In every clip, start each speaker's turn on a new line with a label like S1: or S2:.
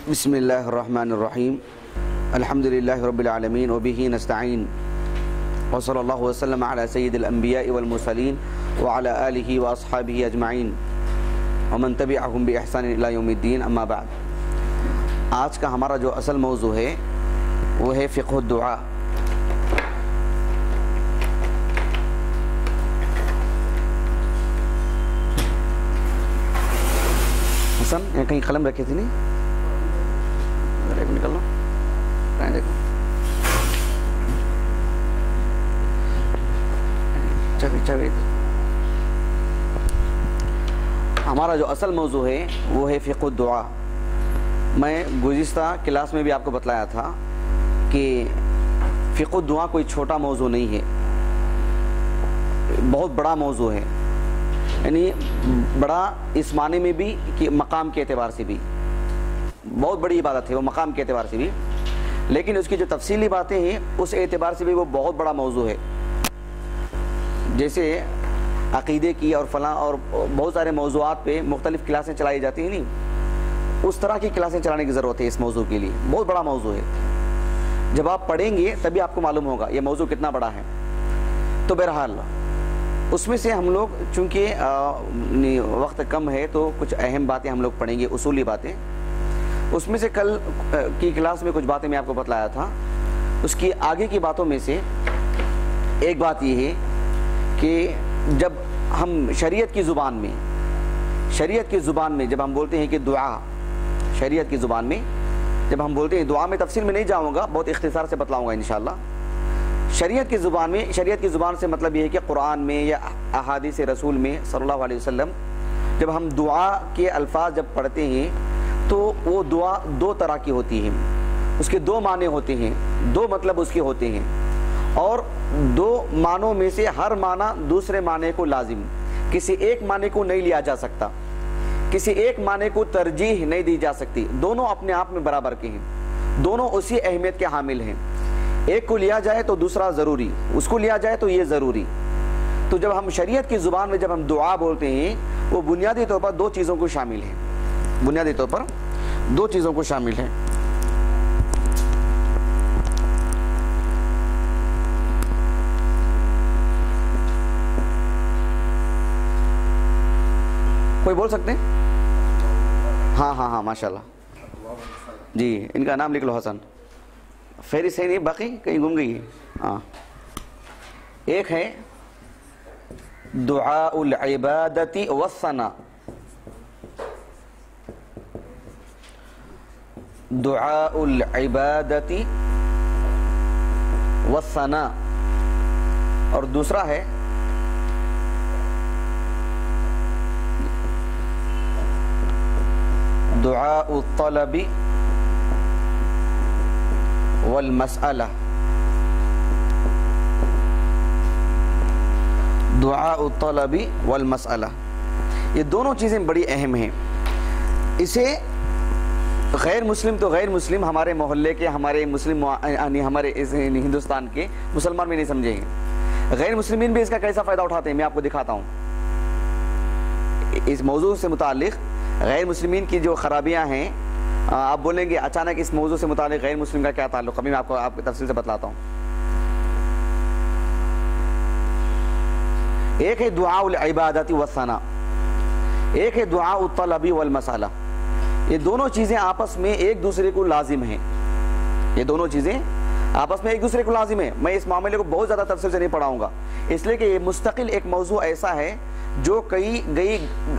S1: بسم اللہ الرحمن الرحیم الحمدللہ رب العالمین وبہ نستعین وصلی اللہ وسلم علی سید الانبیاء والمرسلین وعلی آلہ واصحابہ اجمعین ومن تبعہم بإحسان الی یوم الدین اما بعد۔ آج کا ہمارا جو اصل موضوع ہے وہ ہے فقہ الدعاء۔ حسن یہاں کہیں قلم رکھی تھی نہیں؟ نکل لو دیکھو ہمارا جو اصل موضوع ہے وہ ہے فقہ الدعاء۔ میں گزشتہ کلاس میں بھی آپ کو بتلایا تھا کہ فقہ الدعاء کوئی چھوٹا موضوع نہیں ہے، بہت بڑا موضوع ہے، یعنی بڑا اس معنی میں بھی کہ مقام کے اعتبار سے بھی بہت بڑی عبادت ہے، وہ مقام کے اعتبار سے بھی، لیکن اس کی جو تفصیلی باتیں ہیں اس اعتبار سے بھی وہ بہت بڑا موضوع ہے۔ جیسے عقیدے کی اور فلاں اور بہت سارے موضوعات پہ مختلف کلاسیں چلائی جاتی ہیں، نہیں اس طرح کی کلاسیں چلانے کی ضرورت ہے اس موضوع کے لیے، بہت بڑا موضوع ہے۔ جب آپ پڑھیں گے تبھی آپ کو معلوم ہوگا یہ موضوع کتنا بڑا ہے۔ تو بہرحال اس میں سے ہم لوگ چونکہ وقت کم ہے تو کچھ اہم باتیں ہم لوگ پڑھیں گے، اصولی باتیں۔ اس میں سے کل کی کلاس میں کچھ باتیں میں آپ کو بتلایا تھا، اس کی آگے کی باتوں میں سے ایک بات یہ ہے کہ جب ہم شریعت کی زبان میں جب ہم بولتے ہیں کہ دعا، شریعت کی زبان میں جب ہم بولتے ہیں دعا، میں تفصیل میں نہیں جاؤں گا، بہت اختصار سے بتلاؤں گا انشاءاللہ۔ شریعت کی زبان سے مطلب یہ ہے کہ قرآن میں یا احادیث رسول میں صلی اللہ علیہ وسلم جب ہم دعا کے الفاظ جب پڑھتے ہیں تو وہ دعا دو طرح کی ہوتی ہے، اس کے دو معنی ہوتے ہیں، دو مطلب اس کے ہوتے ہیں، اور دو معنوں میں سے ہر معنی دوسرے معنی کو لازم، کسی ایک معنی کو نہیں لیا جا سکتا، کسی ایک معنی کو ترجیح نہیں دی جا سکتی، دونوں اپنے آپ میں برابر کے ہیں، دونوں اسی اہمیت کے حامل ہیں۔ ایک کو لیا جائے تو دوسرا ضروری، اس کو لیا جائے تو یہ ضروری۔ تو جب ہم شریعت کی زبان میں جب ہم دعا بولتے ہیں وہ بنیادی طور پر دو چیزوں کو شامل ہے، بنیادی طور پر دو چیزوں کو شامل ہے۔ کوئی بول سکتے ہیں؟ ہاں ماشاءاللہ جی، ان کا نام لکھ لو حسن۔ فہرست ہے نہیں، باقی کہیں گم گئی ہے؟ ہاں، ایک ہے دعاء العبادت والثناء، دعاء العبادت والثناء، اور دوسرا ہے دعاء الطلب والمسألہ، دعاء الطلب والمسألہ۔ یہ دونوں چیزیں بڑی اہم ہیں۔ اسے غیر مسلم تو غیر مسلم، ہمارے محلے کے، ہمارے مسلم یعنی ہمارے ہندوستان کے مسلمان بھی نہیں سمجھیں گے، غیر مسلمین بھی اس کا کیسا فائدہ اٹھاتے ہیں میں آپ کو دکھاتا ہوں۔ اس موضوع سے متعلق غیر مسلمین کی جو خرابیاں ہیں، آپ بولیں گے اچانک اس موضوع سے متعلق غیر مسلم کا کیا تعلق، ابھی میں آپ کو تفصیل سے بتلاتا ہوں۔ ایک ہے دعاء العبادت والثناء، ایک ہے دعاء الطلب والمسألہ۔ یہ دونوں چیزیں آپس میں ایک دوسرے کو لازم ہیں، یہ دونوں چیزیں آپس میں ایک دوسرے کو لازم ہیں۔ میں اس معاملے کو بہت زیادہ تفصیل سے نہیں پڑھاؤں گا، اس لیے کہ یہ مستقل ایک موضوع ایسا ہے جو کئی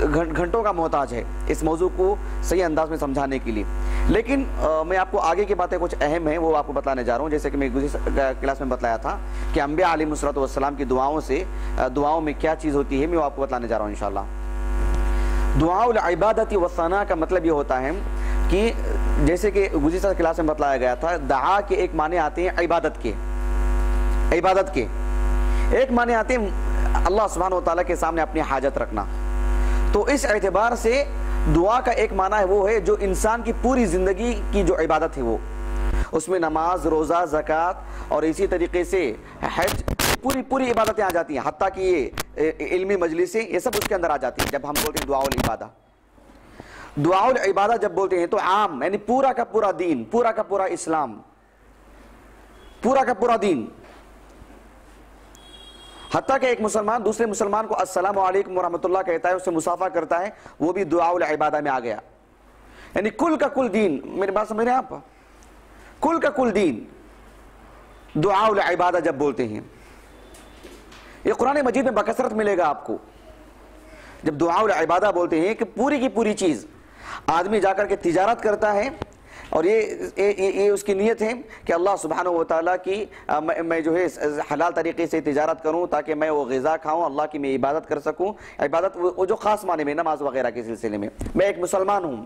S1: گھنٹوں کا محتاج ہے اس موضوع کو صحیح انداز میں سمجھانے کے لیے۔ لیکن میں آپ کو آگے کی باتیں کچھ اہم ہیں وہ آپ کو بتلانے جا رہا ہوں، جیسے کہ میں گزشتہ کلاس میں بتلایا تھا کہ انبیاء علیہ الصلوۃ والسلام کی دعاؤں میں کیا چیز ہوتی ہے، میں وہ آپ کو بتلانے جا رہا ہوں انشاءاللہ۔ دعاء العبادت والثناء کا مطلب یہ ہوتا ہے کہ جیسے کہ گزشتہ کلاس میں بتلایا گیا تھا، دعا کے ایک معنی آتے ہیں عبادت کے، ایک معنی آتے ہیں اللہ سبحانہ و تعالیٰ کے سامنے اپنی حاجت رکھنا۔ تو اس اعتبار سے دعا کا ایک معنی ہے وہ ہے جو انسان کی پوری زندگی کی جو عبادت ہے، وہ اس میں نماز، روزہ، زکوٰۃ اور اسی طریقے سے حج، پوری عبادتیں آ جاتی ہیں، حتیٰ کہ یہ علمی مجلسیں، یہ سب اس کے اندر آ جاتی ہیں جب ہم بولتے ہیں دعاء العبادہ۔ دعاء العبادہ جب بولتے ہیں تو عام یعنی پورا کا پورا دین، پورا کا پورا اسلام، پورا کا پورا دین. حتیٰ کہ ایک مسلمان دوسرے مسلمان کو السلام علیکم ورحمۃ اللہ کہتا ہے، اس سے مصافحہ کرتا ہے، وہ بھی دعاء العبادہ میں آ گیا. یعنی کل کا کل دین، میری بات سمجھ رہے ہیں آپ؟ کل کا کل دین دعاء العبادہ جب بولتے ہیں. یہ قرآن مجید میں بکثرت ملے گا آپ کو. جب دعاء العبادہ بولتے ہیں کہ پوری کی پوری چیز، آدمی جا کر کے تجارت کرتا ہے اور یہ اس کی نیت ہے کہ اللہ سبحانہ و تعالیٰ کی میں جو ہے حلال طریقے سے تجارت کروں تاکہ میں وہ غذا کھاؤں، اللہ کی میں عبادت کر سکوں. عبادت وہ جو خاص معنی میں نماز وغیرہ کے سلسلے میں میں ایک مسلمان ہوں،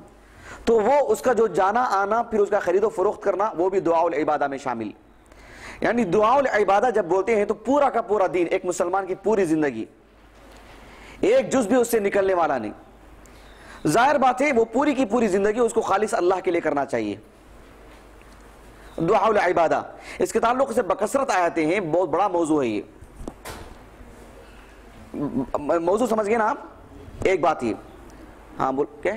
S1: تو وہ اس کا جو جانا آنا پھر اس کا خرید و فروخت کرنا وہ بھی دعاء العبادہ میں شامل. یعنی دعاء العبادہ جب بولتے ہیں تو پورا کا پورا دین، ایک مسلمان کی پوری زندگی، ایک جز بھی اس سے نکلنے والا نہیں. ظاہر بات ہے وہ پوری کی پوری زندگی اس کو خالص اللہ کے لیے کرنا چاہیے. دعاء العبادہ اس کے تعلق سے بکثرت آیتیں ہیں، بہت بڑا موضوع ہے. یہ موضوع سمجھ گئے نا آپ؟ ایک بات یہ ہاں بول کیا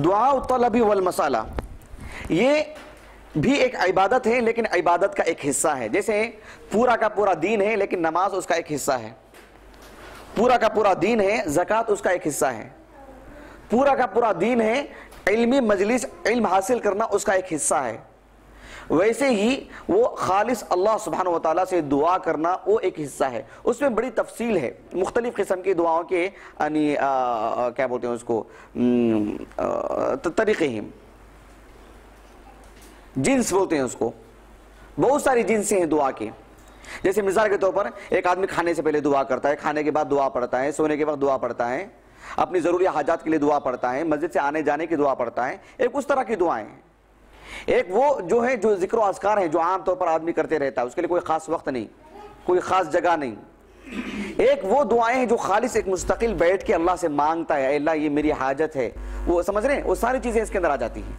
S1: دعاء الطلب والمسالہ، یہ بھی ایک عبادت ہے لیکن عبادت کا ایک حصہ ہے. جیسے پورا کا پورا دین ہے لیکن نماز اس کا ایک حصہ ہے. پورا کا پورا دین ہے، زکوٰۃ اس کا ایک حصہ ہے. پورا کا پورا دین ہے، علمی مجلس علم حاصل کرنا اس کا ایک حصہ ہے. ویسے ہی وہ خالص اللہ سبحانہ و تعالیٰ سے دعا کرنا وہ ایک حصہ ہے. اس میں بڑی تفصیل ہے، مختلف قسم کی دعاؤں کے یعنی کیا بولتے ہیں اس کو طریقے ہیں، جنس بولتے ہیں اس کو. بہت ساری جنسیں ہیں دعا کے. جیسے مثال کے طور پر ایک آدمی کھانے سے پہلے دعا کرتا ہے، کھانے کے بعد دعا پڑھتا ہے، سونے کے وقت دعا پڑھتا ہے، اپنی ضروری حاجات کے لیے دعا پڑھتا ہے، مسجد سے آنے جانے کی دعا پڑھتا ہے. ایک اس طرح کی دعائیں ہیں. ایک وہ جو ہے جو ذکر و اذکار ہیں جو عام طور پر آدمی کرتے رہتا ہے، اس کے لیے کوئی خاص وقت نہیں، کوئی خاص جگہ نہیں. ایک وہ دعائیں ہیں جو خالص ایک مستقل بیٹھ کے اللہ سے مانگتا ہے، اے اللہ یہ میری حاجت ہے. وہ سمجھ رہے ہیں، وہ ساری چیزیں اس کے اندر آ جاتی ہیں.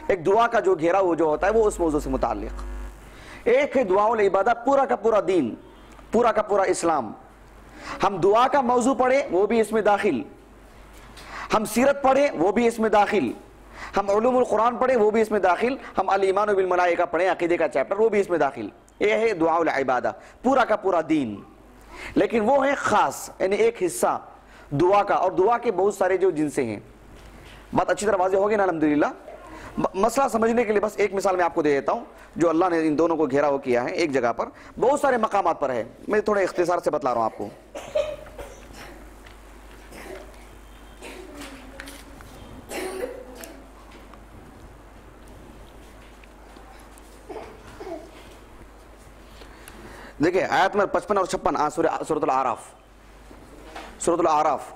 S1: ایک دعا کا جو گھیرا وہ جو ہوتا ہے وہ اس موضوع سے متعلق. ایک ہے دعاء العبادہ، پورا کا پورا دین، پورا کا پورا اسلام. ہم دعا کا موضوع پڑھیں وہ بھی اس میں داخل، ہم سیرت پڑھیں وہ بھی اس میں داخل، ہم علوم القرآن پڑھیں وہ بھی اس میں داخل، ہم الایمان بالملائکہ پڑھیں عقیدے کا چیپٹر وہ بھی اس میں داخل. یہ ہے دعاء العبادہ، پورا کا پورا دین. لیکن وہ ہے خاص یعنی ایک حصہ دعا کا. اور دعا کے بہت سارے جو جنسیں ہیں. بات اچھی طرح واضح ہوگی نا الحمدللہ. مسئلہ سمجھنے کے لیے بس ایک مثال میں آپ کو دے دیتا ہوں جو اللہ نے ان دونوں کو گھیرا ہو کیا ہے ایک جگہ پر، بہت سارے مقامات پر ہے. میں تھوڑے اختصار سے بتلا رہا ہوں آپ کو. دیکھیں آیت نمبر 55 اور 56 سورۃ الاعراف. سورۃ الاعراف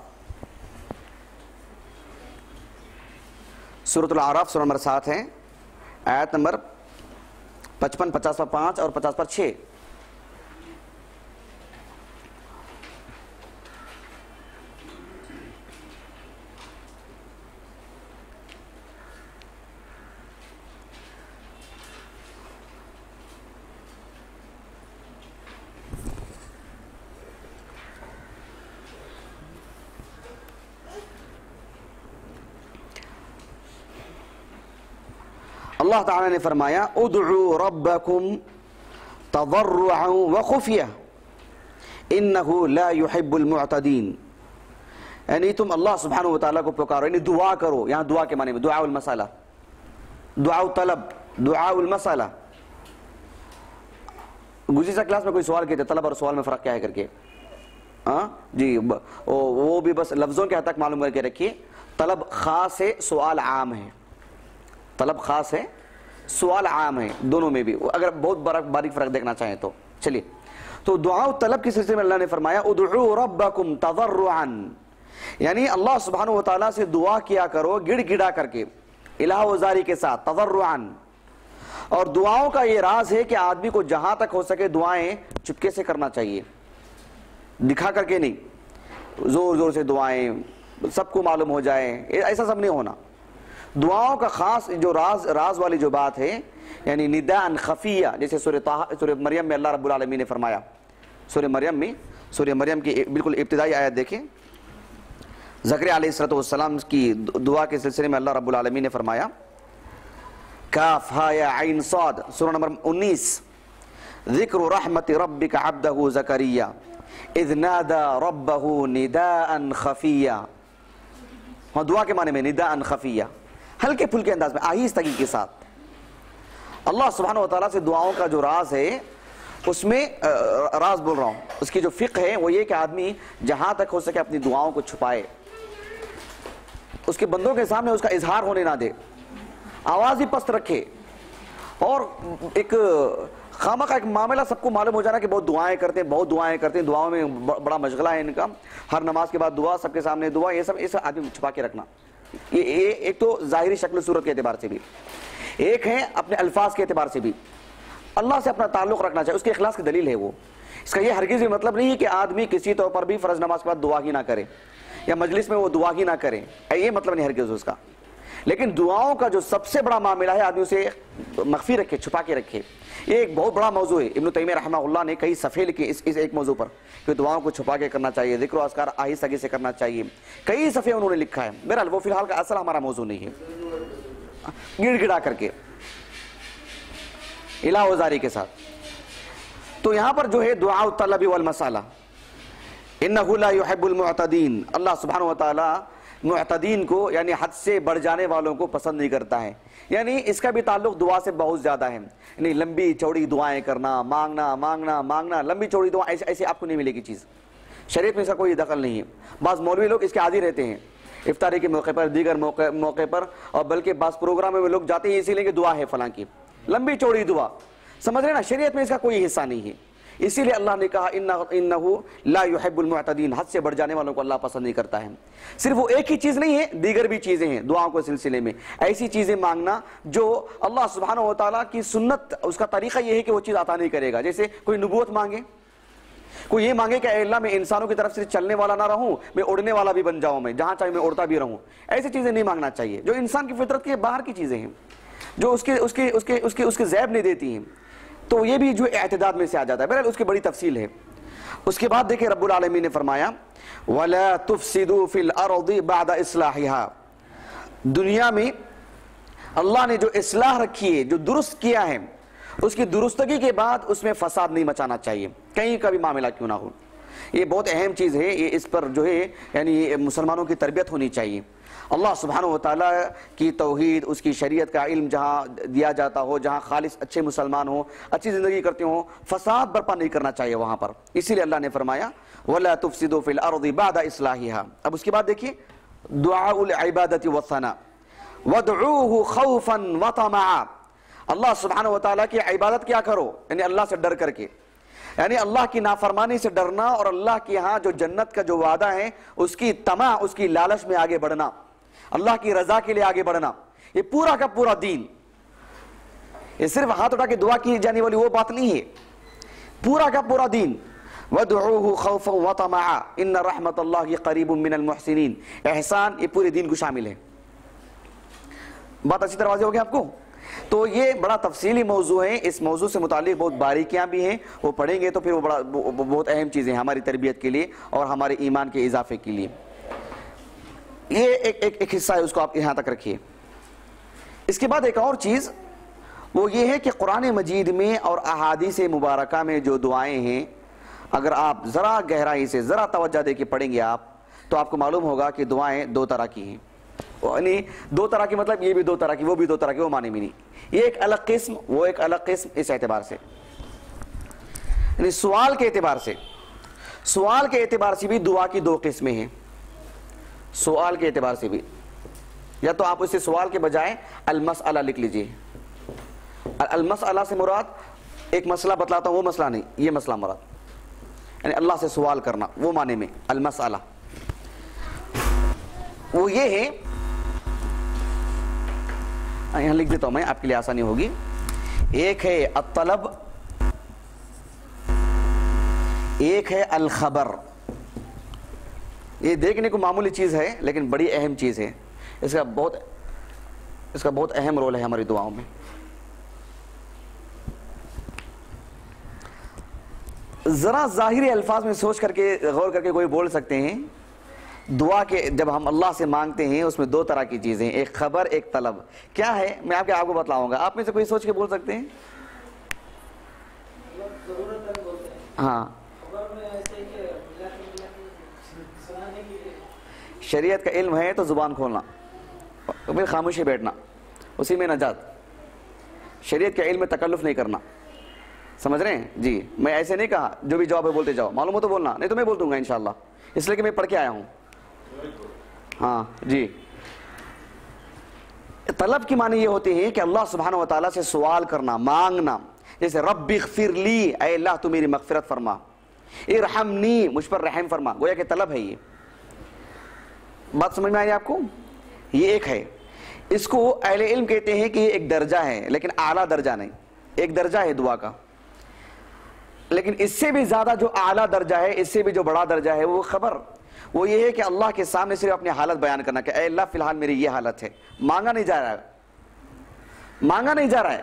S1: سورۃ الاعراف سورہ نمبر 7 ہے. آیت نمبر 55 50 پر 5 اور 50 پر 6. اللہ تعالیٰ نے فرمایا ادعوا ربکم تضرعا وخفیہ انہ لا يحب المعتدین. یعنی تم اللہ سبحانہ وتعالیٰ کو پکارو، یعنی دعا کرو. یہاں دعا کے معنی میں دعاء المسالہ، دعاء الطلب، دعاء المسالہ. گزشتہ کلاس میں کوئی سوال کیے تھے طلب اور سوال میں فرق کیا ہے کر کے. ہاں جی وہ بھی بس لفظوں کے حد تک معلوم کر کے رکھیے. طلب خاص ہے، سوال عام ہے. طلب خاص ہے، سوال عام ہے، دونوں میں بھی اگر بہت باریک فرق دیکھنا چاہیں تو. چلیے تو دعا و طلب کے سلسلے میں اللہ نے فرمایا ادعوا ربکم تضرعا، یعنی اللہ سبحانہ و تعالیٰ سے دعا کیا کرو گڑ گڑا کر کے، الہ وزاری کے ساتھ، تضرعا. اور دعاؤں کا یہ راز ہے کہ آدمی کو جہاں تک ہو سکے دعائیں چپکے سے کرنا چاہیے، دکھا کر کے نہیں. زور زور سے دعائیں سب کو معلوم ہو جائے ایسا سب نہیں ہونا. دعاؤں کا خاص جو راز والی جو بات ہے یعنی نداء خفیہ، جیسے سورہ مریم میں اللہ رب العالمین نے فرمایا. سورہ مریم کی بالکل ابتدائی آیت دیکھیں. زکریا علیہ السلام کی دعا کے سلسلے میں اللہ رب العالمین نے فرمایا کاف ہا یا عین صاد، سورہ نمبر 19، ذکر رحمت ربک عبدہ زکریا اذ نادى ربه نداء خفیا. ہاں دعا کے معنی میں نداء خفیا، ہلکے پھلکے انداز میں، آہستگی کے ساتھ. اللہ سبحانہ وتعالیٰ سے دعاؤں کا جو راز ہے، اس میں راز بول رہا ہوں، اس کی جو فقہ ہے وہ یہ کہ آدمی جہاں تک ہو سکے اپنی دعاؤں کو چھپائے، اس کے بندوں کے سامنے اس کا اظہار ہونے نہ دے، آواز ہی پست رکھے، اور ایک خامہ کا ایک معاملہ سب کو معلوم ہو جانا کہ بہت دعائیں کرتے ہیں، دعاؤں میں بڑا مشغلہ ہے ان کا، ہر نماز کے بعد دعا، سب کے سامنے دعا، یہ سب آدمی چھپا کے رکھنا. یہ ایک تو ظاہری شکل صورت کے اعتبار سے بھی، ایک ہے اپنے الفاظ کے اعتبار سے بھی. اللہ سے اپنا تعلق رکھنا چاہیے، اس کے اخلاص کی دلیل ہے وہ. اس کا یہ ہرگز بھی مطلب نہیں ہے کہ آدمی کسی طور پر بھی فرض نماز کے بعد دعا ہی نہ کرے، یا مجلس میں وہ دعا ہی نہ کرے، یہ مطلب نہیں ہرگز اس کا. لیکن دعاؤں کا جو سب سے بڑا معاملہ ہے، آدمی اسے مخفی رکھے، چھپا کے رکھے. یہ ایک بہت بڑا موضوع ہے. ابن تیمیہ رحمہ اللہ نے کئی صفحے لکھے اس ایک موضوع پر کہ دعاؤں کو چھپا کے کرنا چاہیے، ذکر و اذکار آہستگی سے کرنا چاہیے. کئی صفحے انہوں نے لکھا ہے. بہرحال وہ فی الحال کا اصل ہمارا موضوع نہیں ہے. گڑ گڑا کر کے الہ وزاری کے ساتھ. تو یہاں پر جو ہے دعاء الطلب والمسالہ، انہ لا يحب المعتدین، اللہ سبحانہ وتعالی معتدین کو یعنی حد سے بڑھ جانے والوں کو پسند نہیں کرتا ہے. یعنی اس کا بھی تعلق دعا سے بہت زیادہ ہے. یعنی لمبی چوڑی دعائیں کرنا، مانگنا، لمبی چوڑی دعا ایسے آپ کو نہیں ملے گی چیز. شریعت میں اس کا کوئی دخل نہیں ہے. بعض مولوی لوگ اس کے عادی رہتے ہیں، افطاری کے موقع پر، دیگر موقع پر، اور بلکہ بعض پروگراموں میں لوگ جاتے ہیں اسی لیے کہ دعا ہے فلاں کی، لمبی چوڑی دعا. سمجھ رہے نا، شریعت میں اس کا کوئی حصہ نہیں ہے. اسی لیے اللہ نے کہا انہ لا يحب المعتدین، حد سے بڑھ جانے والوں کو اللہ پسند نہیں کرتا ہے. صرف وہ ایک ہی چیز نہیں ہے، دیگر بھی چیزیں ہیں دعاؤں کے سلسلے میں. ایسی چیزیں مانگنا جو اللہ سبحانہ وتعالیٰ کی سنت، اس کا طریقہ یہ ہے کہ وہ چیز عطا نہیں کرے گا. جیسے کوئی نبوت مانگے، کوئی یہ مانگے کہ اے اللہ میں انسانوں کی طرف سے چلنے والا نہ رہوں، میں اڑنے والا بھی بن جاؤں، میں جہاں چاہے میں اڑتا بھی رہوں. ایسی چیزیں نہیں مانگنا چاہیے جو انسان کی فطرت کے باہر کی چیزیں ہیں، جو اس کے ذیب نہیں دیتی ہیں. تو یہ بھی جو اعتداد میں سے آ جاتا ہے. بہرحال اس کی بڑی تفصیل ہے. اس کے بعد دیکھیں رب العالمین نے فرمایا وَلَا تُفْسِدُوا فِي الْأَرْضِ بَعْدَ إِصْلَاحِهَا، دنیا میں اللہ نے جو اصلاح رکھی ہے، جو درست کیا ہے، اس کی درستگی کے بعد اس میں فساد نہیں مچانا چاہیے، کہیں کا بھی معاملہ کیوں نہ ہو. یہ بہت اہم چیز ہے. یہ اس پر جو ہے یعنی مسلمانوں کی تربیت ہونی چاہیے. اللہ سبحانہ وتعالیٰ کی توحید، اس کی شریعت کا علم جہاں دیا جاتا ہو، جہاں خالص اچھے مسلمان ہوں، اچھی زندگی کرتے ہوں، فساد برپا نہیں کرنا چاہیے وہاں پر. اسی لیے اللہ نے فرمایا وَلَا تُفْسِدُوا فِي الْأَرْضِ بَعْدَ إِصْلَاحِهَا. اب اس کے بعد دیکھیے دعاء العبادت والثناء وَادْعُوهُ خَوْفًا وَطَمَعًا. اللہ سبحانہ وتعالیٰ کی عبادت کیا کرو، یعنی اللہ سے ڈر کر کے، یعنی اللہ کی نافرمانی سے ڈرنا، اور اللہ کے ہاں جو جنت کا جو وعدہ ہے اس کی طمع، اس کی لالچ میں آگے بڑھنا، اللہ کی رضا کے لیے آگے بڑھنا. یہ پورا کا پورا دین، یہ صرف ہاتھ اٹھا کے دعا کی جانے والی وہ بات نہیں ہے. پورا کا پورا دین. وَادْعُوهُ خَوْفًا وَطَمَعًا إِنَّ رَحْمَةَ اللَّهِ قَرِيبٌ مِّنَ الْمُحْسِنِينَ. احسان یہ پورے دین کو شامل ہے. بات اچھی طرح واضح ہو گیا آپ کو؟ تو یہ بڑا تفصیلی موضوع ہے. اس موضوع سے متعلق بہت باریکیاں بھی ہیں، وہ پڑھیں گے تو پھر وہ بہت اہم چیزیں ہیں ہماری تربیت کے لیے اور ہمارے ایمان کے اضافے کے لیے. یہ ایک حصہ ہے، اس کو آپ یہاں تک رکھیے. اس کے بعد ایک اور چیز وہ یہ ہے کہ قرآن مجید میں اور احادیث مبارکہ میں جو دعائیں ہیں، اگر آپ ذرا گہرائی سے ذرا توجہ دے کے پڑھیں گے آپ تو آپ کو معلوم ہوگا کہ دعائیں دو طرح کی ہیں. یعنی دو طرح کی مطلب یہ بھی دو طرح کی، وہ بھی دو طرح کی، وہ معنی میں نہیں. یہ ایک الگ قسم، وہ ایک الگ قسم. اس اعتبار سے یعنی سوال کے اعتبار سے بھی دعا کی دو قسمیں ہیں. سوال کے اعتبار سے بھی، یا تو آپ اسے سوال کے بجائے المسئلہ لکھ لیجئے. المسئلہ سے مراد ایک مسئلہ بتلاتا ہوں، وہ مسئلہ نہیں، یہ مسئلہ مراد، یعنی اللہ سے سوال کرنا، وہ معنی میں المسئلہ. وہ یہ ہے، یہاں لکھ دیتا ہوں میں آپ کے لیے آسانی ہوگی. ایک ہے الطلب، ایک ہے الخبر. یہ دیکھنے کو معمولی چیز ہے لیکن بڑی اہم چیز ہے. اس کا بہت اہم رول ہے ہماری دعاؤں میں. ذرا ظاہری الفاظ میں سوچ کر کے غور کر کے کوئی بول سکتے ہیں دعا کے جب ہم اللہ سے مانگتے ہیں اس میں دو طرح کی چیزیں، ایک خبر ایک طلب. کیا ہے میں آپ کو بتلاؤں گا، آپ میں سے کوئی سوچ کے بول سکتے ہیں؟ ہاں شریعت کا علم ہے تو زبان کھولنا، پھر خاموشی بیٹھنا، اسی میں نجات. شریعت کے علم میں تکلف نہیں کرنا، سمجھ رہے ہیں جی؟ میں ایسے نہیں کہا جو بھی جواب ہے بولتے جاؤ، معلوم ہو تو بولنا، نہیں تو میں بول دوں گا انشاءاللہ، اس لیے کہ میں پڑھ کے آیا ہوں. ہاں جی. طلب کی معنی یہ ہوتی ہے کہ اللہ سبحانہ و تعالیٰ سے سوال کرنا، مانگنا. جیسے رب اغفر لی، اے اللہ تو میری مغفرت فرما، ارحمنی مجھ پر رحم فرما، گویا کہ طلب ہے. یہ بات سمجھ میں آئی آپ کو؟ یہ ایک ہے. اس کو اہل علم کہتے ہیں کہ یہ ایک درجہ ہے لیکن اعلیٰ درجہ نہیں. ایک درجہ ہے دعا کا، لیکن اس سے بھی زیادہ جو اعلیٰ درجہ ہے، اس سے بھی جو بڑا درجہ ہے وہ خبر. وہ یہ ہے کہ اللہ کے سامنے صرف اپنی حالت بیان کرنا کہ اے اللہ فی الحال میری یہ حالت ہے. مانگا نہیں جا رہا ہے، مانگا نہیں جا رہا ہے.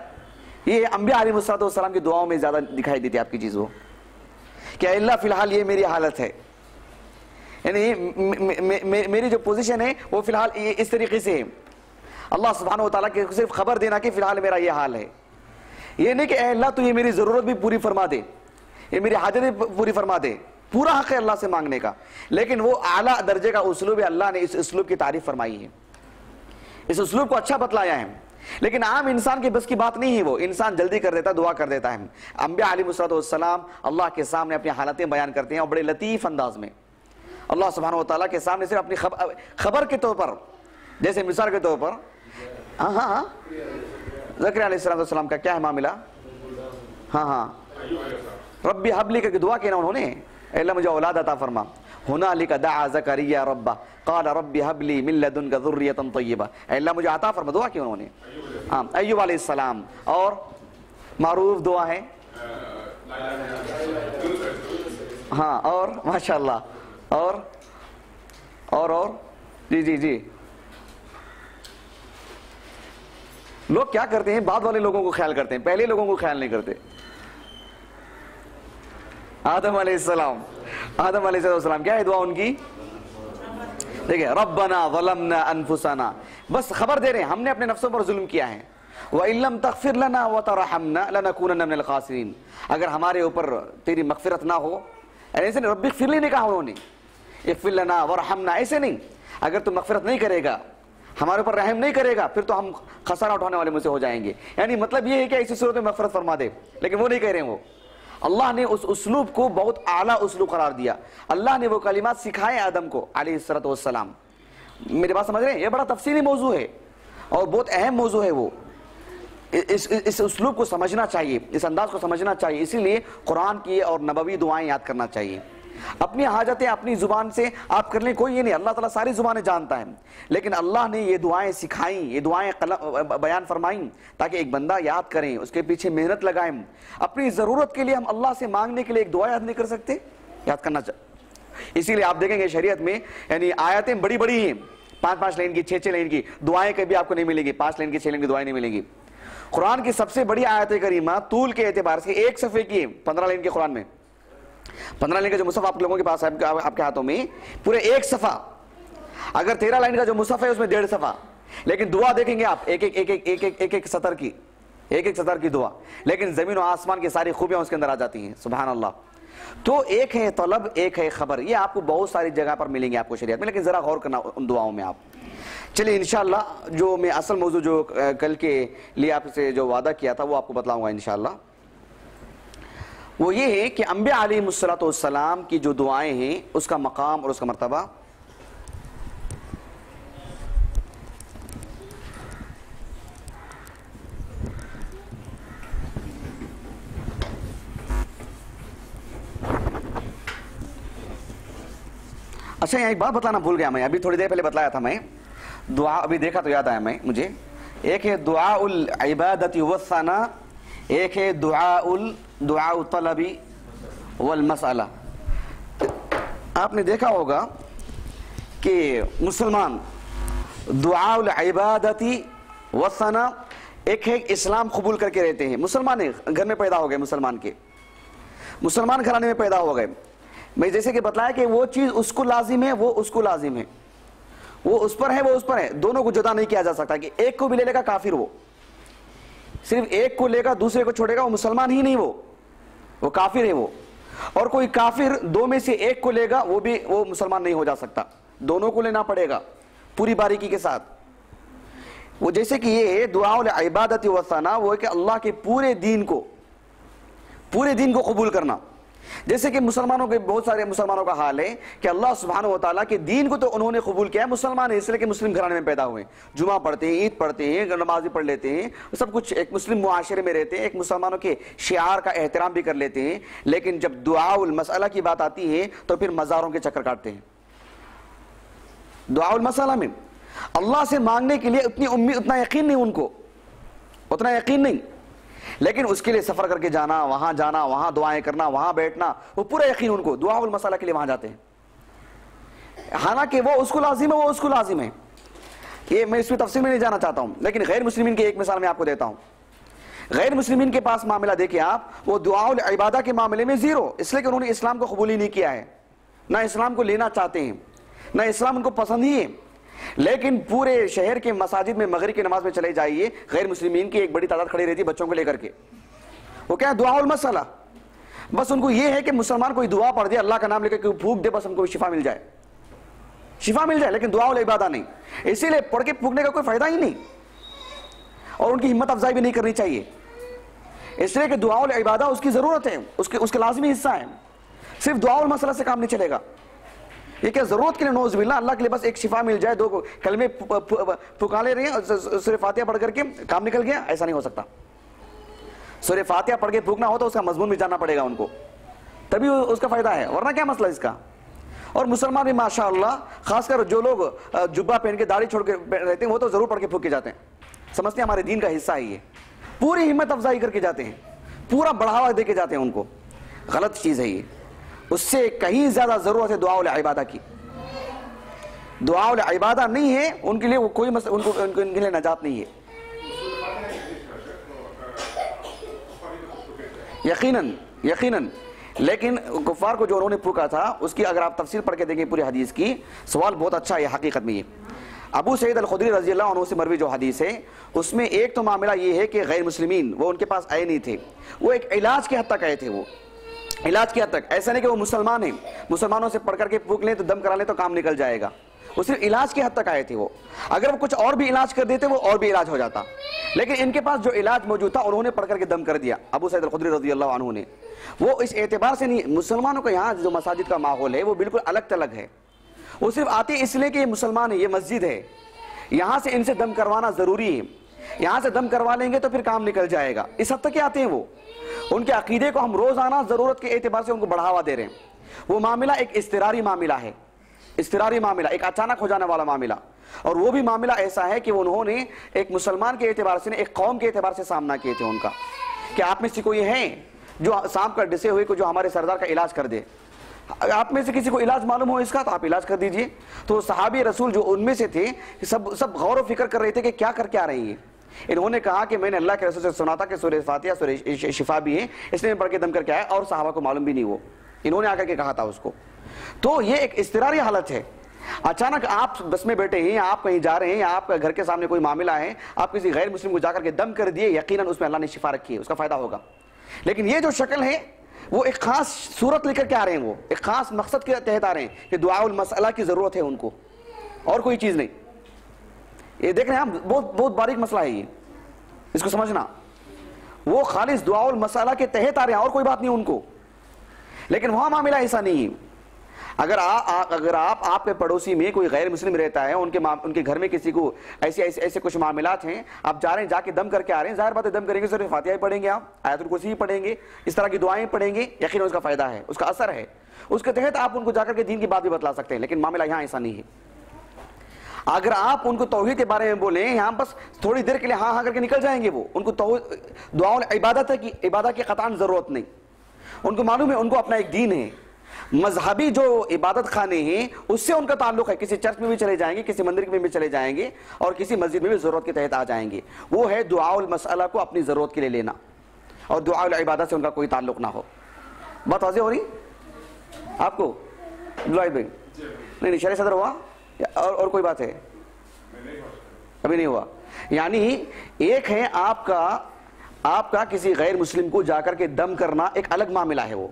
S1: یہ انبیاء علیہ السلام کی دعاؤں میں زیادہ دکھائی دیتی ہے آپ کی چیز، وہ کہ اے اللہ فی الحال یہ میری حالت ہے، یعنی میری جو پوزیشن ہے وہ فی الحال اس طریقے سے ہے. اللہ سبحانہ و تعالیٰ کے صرف خبر دینا کہ فی الحال میرا یہ حال ہے. یہ نہیں کہ اے اللہ تو یہ میری ضرورت بھی پوری فرما دے، یہ میری حاجت بھی پوری فرما دے. پورا حق ہے اللہ سے مانگنے کا، لیکن وہ اعلیٰ درجے کا اسلوب ہے. اللہ نے اس اسلوب کی تعریف فرمائی ہے، اس اسلوب کو اچھا بتلایا ہے. لیکن عام انسان کے بس کی بات نہیں ہے، وہ انسان جلدی کر دیتا ہے، دعا کر دیتا ہے. انبیاء علیہ السلام اللہ کے سامنے اپنی حالتیں بیان کرتے ہیں اور بڑے لطیف انداز میں اللہ سبحانہ و تعالیٰ کے سامنے صرف اپنی خبر کے طور پر، جیسے مثال کے طور پر زکریا علیہ السلام کا کیا ہے معاملہ؟ ربی حب لی کر کے دعا کیا نا انہوں نے، اے اللہ مجھے اولاد عطا فرما. ہنالک دعا زکریا ربہ قال ربی حب لی من لدنک ذریۃ طیبہ، اے اللہ مجھے عطا فرما. دعا کی انہوں نے. ایوب علیہ السلام، اور معروف دعا ہے اور ماشاءاللہ اور جی لوگ کیا کرتے ہیں، بعد والے لوگوں کو خیال کرتے ہیں، پہلے لوگوں کو خیال نہیں کرتے. آدم علیہ السلام کیا ہے دعا ان کی؟ دیکھیں ربنا ظلمنا انفسنا، بس خبر دے رہے ہیں ہم نے اپنے نفسوں پر ظلم کیا ہے. وَإِن لَمْ تَغْفِرْ لَنَا وَتَرْحَمْنَا لَنَكُونَنَّ مِنَ الْخَاسِرِينَ، اگر ہمارے اوپر تیری مغفرت نہ ہو، ایسے نہیں رب اغفر لی نہیں کہا انہوں نے، اغفر لنا ورحمنا ایسے نہیں. اگر تو مغفرت نہیں کرے گا، ہمارے اوپر رحم نہیں کرے گا، پھر تو ہم خسارہ اٹھانے والے میں سے ہو جائیں گے. یعنی مطلب یہ ہے کہ ایسی صورت میں مغفرت فرما دے، لیکن وہ نہیں کہہ رہے ہیں. وہ اللہ نے اس اسلوب کو بہت اعلیٰ اسلوب قرار دیا. اللہ نے وہ کلمات سکھائے آدم کو علیہ السلام. میری بات سمجھ رہے ہیں؟ یہ بڑا تفصیلی موضوع ہے اور بہت اہم موضوع ہے. وہ اس اسلوب کو سمجھنا چاہیے، اس انداز کو سمجھنا چاہیے. اسی لیے قرآن کی اور نبوی دعائیں یاد کرنا چاہیے. اپنی حاجتیں اپنی زبان سے آپ کر لیں، کوئی یہ نہیں، اللہ تعالیٰ ساری زبانیں جانتا ہے، لیکن اللہ نے یہ دعائیں سکھائیں، یہ دعائیں بیان فرمائیں تاکہ ایک بندہ یاد کریں، اس کے پیچھے محنت لگائیں. اپنی ضرورت کے لیے ہم اللہ سے مانگنے کے لیے ایک دعا یاد نہیں کر سکتے؟ یاد کرنا چاہیے. اسی لیے آپ دیکھیں گے شریعت میں یعنی آیتیں بڑی بڑی ہیں، 5 لائن کی، 6 لائن کی دعائیں کبھی آپ کو نہیں ملے گی، 5 لائن کی 6 لائن کی دعائیں نہیں ملیں گی. قرآن کی سب سے بڑی آیت کریمہ طول کے اعتبار سے 1 صفحے کی 15 لائن کے قرآن میں. 15 لائن کا جو مصحف آپ لوگوں کے پاس ہے آپ کے ہاتھوں میں، پورے 1 صفحہ. اگر 13 لائن کا جو مصحف ہے اس میں 1.5 صفحہ. لیکن دعا دیکھیں گے آپ ایک سطر کی، ایک سطر کی دعا، لیکن زمین و آسمان کی ساری خوبیاں اس کے اندر آ جاتی ہیں. سبحان اللہ. تو ایک ہے طلب، ایک ہے خبر. یہ آپ کو بہت ساری جگہ پر ملیں گے آپ کو شریعت میں، لیکن ذرا غور کرنا ان دعاؤں میں آپ. چلیے انشاءاللہ جو میں اصل موضوع جو کل کے لیے آپ سے جو وعدہ کیا تھا وہ آپ کو بتلاؤں گا انشاءاللہ. وہ یہ ہے کہ انبیاء علیہ السلام کی جو دعائیں ہیں اس کا مقام اور اس کا مرتبہ اچھا یہاں ایک بات بتانا بھول گیا میں، ابھی تھوڑی دیر پہلے بتلایا تھا میں. دعا ابھی دیکھا تو یاد آیا مجھے. ایک ہے دعاء العبادت والثناء، ایک ہے دعاء الطلب والمسألہ. آپ نے دیکھا ہوگا کہ مسلمان دعاء العبادت والثناء، ایک ہے اسلام قبول کر کے رہتے ہیں. مسلمان گھر میں پیدا ہو گئے، مسلمان گھرانے میں پیدا ہو گئے، میں جیسے کہ بتلایا کہ وہ چیز اس کو لازم ہے، وہ اس کو لازم ہے، وہ اس پر ہے، وہ اس پر ہے، دونوں کو جدا نہیں کیا جا سکتا کہ ایک کو بھی لے لے گا کافر، وہ صرف ایک کو لے گا دوسرے کو چھوڑے گا وہ مسلمان ہی نہیں، وہ کافر ہے وہ. اور کوئی کافر دو میں سے ایک کو لے گا وہ مسلمان نہیں ہو جا سکتا، دونوں کو لینا پڑے گا پوری باریکی کے ساتھ. وہ جیسے کہ یہ دعاء العبادت والثناء وہ ہے کہ اللہ کے پورے دین کو قبول کرنا. جیسے کہ مسلمانوں کے بہت سارے مسلمانوں کا حال ہے کہ اللہ سبحانہ و تعالیٰ کے دین کو تو انہوں نے قبول کیا ہے، مسلمان ہے اس لیے کہ مسلم گھرانے میں پیدا ہوئے، جمعہ پڑھتے ہیں، عید پڑھتے ہیں، نمازی پڑھ لیتے ہیں، سب کچھ ایک مسلم معاشرے میں رہتے ہیں، ایک مسلمانوں کے شعار کا احترام بھی کر لیتے ہیں. لیکن جب دعاء المسئلہ کی بات آتی ہے تو پھر مزاروں کے چکر کاٹتے ہیں. دعاء المسئلہ میں اللہ سے مانگنے کے لیے اتنا یقین نہیں، ان کو اتنا یقین نہیں، لیکن اس کے لیے سفر کر کے جانا، وہاں دعائیں کرنا، وہاں بیٹھنا، وہ پورا یقین ان کو دعاء المسئلہ کے لیے وہاں جاتے ہیں. حالانکہ وہ اس کو لازم ہے، وہ اس کو لازم ہے. یہ میں اس میں تفصیل میں نہیں جانا چاہتا ہوں، لیکن غیر مسلمین کی ایک مثال میں آپ کو دیتا ہوں. غیر مسلمین کے پاس معاملہ دیکھیں آپ، وہ دعاء العبادہ کے معاملے میں زیرو، اس لیے کہ انہوں نے اسلام کو قبول ہی نہیں کیا ہے، نہ اسلام کو لینا چاہتے ہیں، نہ اسلام ان کو پسند ہی ہے. لیکن پورے شہر کے مساجد میں مغرب کی نماز میں چلے جائیے، غیر مسلمین کی ایک بڑی تعداد کھڑی رہتی ہے بچوں کو لے کر کے. وہ کیا ہے؟ دعاء المسئلہ. بس ان کو یہ ہے کہ مسلمان کوئی دعا پڑھ دے، اللہ کا نام لے کر پھونک دے، بس ہم کو شفا مل جائے، لیکن دعاء العبادہ نہیں. اسی لیے پڑھ کے پھونکنے کا کوئی فائدہ ہی نہیں، اور ان کی ہمت افزائی بھی نہیں کرنی چاہیے، اس لیے کہ دعاء العبادہ اس کی ضرورت ہے، اس کا لازمی حصہ ہے. صرف دعاء المسئلہ سے کام نہیں چلے گا. یہ کیا ضرورت کے لیے نعوذ باللہ اللہ کے لیے بس ایک شفا مل جائے، دو کلمے پکا لے رہے ہیں سورہ فاتحہ پڑھ کر کے کام نکل گیا، ایسا نہیں ہو سکتا. سورہ فاتحہ پڑھ کے پھونکنا ہو تو اس کا مضمون بھی جاننا پڑے گا ان کو، تبھی اس کا فائدہ ہے، ورنہ کیا مسئلہ اس کا. اور مسلمان بھی ماشاءاللہ خاص کر جو لوگ جبہ پہن کے داڑھی چھوڑ کے رہتے ہیں وہ تو ضرور پڑھ کے پھونک کے جاتے ہیں، سمجھتے ہیں ہمارے دین کا حصہ ہے یہ، پوری ہمت افزائی کر کے جاتے ہیں، پورا بڑھاوا دے کے جاتے ہیں ان کو. غلط چیز ہے یہ، اس سے کہیں زیادہ ضرورت ہے دعاء العبادہ کی. دعاء العبادہ نہیں ہے ان کے لیے، وہ کوئی ان کے لیے نجات نہیں ہے. یقیناً لیکن کفار کو جو انہوں نے پھونکا تھا اس کی اگر آپ تفسیر پڑھ کے دیکھیں پوری حدیث کی، سوال بہت اچھا ہے حقیقت میں. یہ ابو سعید الخدری رضی اللہ عنہ سے مروی جو حدیث ہے اس میں ایک تو معاملہ یہ ہے کہ غیر مسلمین وہ ان کے پاس آئے نہیں تھے، وہ ایک علاج کے حد تک آئے تھے. وہ علاج کی حد تک، ایسا نہیں کہ وہ مسلمان ہیں، مسلمانوں سے پڑھ کر کے پھونک لیں تو دم کرا لیں تو کام نکل جائے گا، وہ صرف علاج کی حد تک آئے تھے. وہ اگر وہ کچھ اور بھی علاج کر دیتے وہ اور بھی علاج ہو جاتا، لیکن ان کے پاس جو علاج موجود تھا انہوں نے پڑھ کر کے دم کر دیا ابو سعید الخدری رضی اللہ عنہ نے. وہ اس اعتبار سے نہیں، مسلمانوں کا یہاں جو مساجد کا ماحول ہے وہ بالکل الگ تلگ ہے، وہ صرف آتے اس لیے کہ یہ مسلمان ہے، یہ مسجد ہے، یہاں سے ان سے دم کروانا ضروری ہے، یہاں سے دم کروا لیں گے تو پھر کام نکل جائے گا، اس حد تک کیا آتے ہیں وہ. ان کے عقیدے کو ہم روزانہ ضرورت کے اعتبار سے ان کو بڑھاوا دے رہے ہیں. وہ معاملہ ایک اضطراری معاملہ ہے، اضطراری معاملہ، ایک اچانک ہو جانے والا معاملہ. اور وہ بھی معاملہ ایسا ہے کہ انہوں نے ایک مسلمان کے اعتبار سے ایک قوم کے اعتبار سے سامنا کیے تھے ان کا، کہ آپ میں سے کوئی ہے جو سانپ کا ڈسے ہوئے کو جو ہمارے سردار کا علاج کر دے، آپ میں سے کسی کو علاج معلوم ہو اس کا تو آپ علاج کر دیجئے. تو صحابی رسول جو ان میں سے تھے سب غور و فکر کر رہے تھے کہ کیا کر کے آ رہی ہیں. انہوں نے کہا کہ میں نے اللہ کے رسول سے سنا تھا کہ سورہ فاتحہ سورہ شفا بھی ہے، اس نے پڑھ کے دم کر کے آیا، اور صحابہ کو معلوم بھی نہیں، وہ انہوں نے آ کر کے کہا تھا اس کو. تو یہ ایک اضطراری حالت ہے، اچانک آپ بس میں بیٹھے ہیں، آپ کہیں جا رہے ہیں، آپ کے گھر کے سامنے کوئی معاملہ ہے، آپ کسی غیر مسلم کو جا کر کے دم کر دیے، یقیناً اس میں اللہ نے شفا رکھی ہے، اس کا فائدہ ہوگا. لیکن یہ جو شکل ہے وہ ایک خاص صورت لے کر کے آ رہے ہیں، وہ ایک خاص مقصد کے تحت آ رہے ہیں کہ دعاء المسئلہ کی ضرورت ہے ان کو، اور کوئی چیز نہیں. یہ دیکھ رہے ہیں ہم، بہت باریک مسئلہ ہے یہ، اس کو سمجھنا. وہ خالص دعاء المسئلہ کے تحت آ رہے ہیں اور کوئی بات نہیں ان کو. لیکن وہاں معاملہ ایسا نہیں ہے. اگر آپ کے پڑوسی میں کوئی غیر مسلم رہتا ہے، ان کے گھر میں کسی کو ایسے کچھ معاملات ہیں، آپ جا رہے ہیں، جا کے دم کر کے آ رہے ہیں، ظاہر بات ہے دم کریں گے سورہ فاتحہ پڑھیں گے، آپ آیت الکرسی پڑھیں گے، اس طرح کی دعائیں پڑھیں گے، یقیناً اس کا فائدہ ہے، اس کا اثر ہے، اس کے تحت آپ ان کو جا کر کے دین کی بات بھی بتلا سکتے ہیں. لیکن معاملہ یہاں ایسا نہیں ہے. اگر آپ ان کو توحید کے بارے میں بولیں، یہاں بس تھوڑی دیر کے لیے ہاں کر کے نکل جائیں گے، وہ ان کو دعاء العبادت کی عبادت کی قطعاً ضرورت نہیں. ان کو معلوم ہے ان کو اپنا ایک دین ہے، مذہبی جو عبادت خانے ہیں اس سے ان کا تعلق ہے. کسی چرچ میں بھی چلے جائیں گے، کسی مندر میں بھی چلے جائیں گے، اور کسی مسجد میں بھی ضرورت کے تحت آ جائیں گے. وہ ہے دعاء المسئلہ کو اپنی ضرورت کے لیے لینا، اور دعاء العبادت سے ان کا کوئی تعلق نہ ہو. بات واضح ہو رہی؟ آپ کو عبدالواحد بھائی؟ نہیں شرح صدر ہوا اور کوئی بات ہے؟ ابھی نہیں ہوا. یعنی ایک ہے آپ کا کسی غیر مسلم کو جا کر کے دم کرنا ایک الگ معاملہ ہے وہ،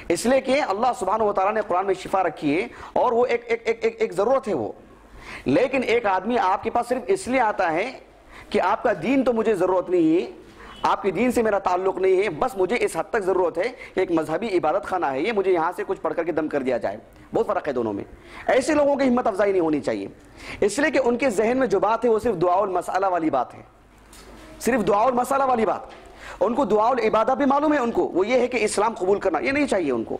S1: اس لیے کہ اللہ سبحانہ و تعالیٰ نے قرآن میں شفا رکھی ہے اور وہ ایک ضرورت ہے وہ. لیکن ایک آدمی آپ کے پاس صرف اس لیے آتا ہے کہ آپ کا دین تو مجھے ضرورت نہیں ہے، آپ کے دین سے میرا تعلق نہیں ہے، بس مجھے اس حد تک ضرورت ہے کہ ایک مذہبی عبادت خانہ ہے یہ، مجھے یہاں سے کچھ پڑھ کر کے دم کر دیا جائے. بہت فرق ہے دونوں میں. ایسے لوگوں کی ہمت افزائی نہیں ہونی چاہیے، اس لیے کہ ان کے ذہن میں جو بات ہے وہ صرف دعا المسئلہ والی بات ہے، صرف دعا المسئلہ والی بات. ان کو دعا العبادہ بھی معلوم ہے ان کو، وہ یہ ہے کہ اسلام قبول کرنا یہ نہیں چاہیے ان کو.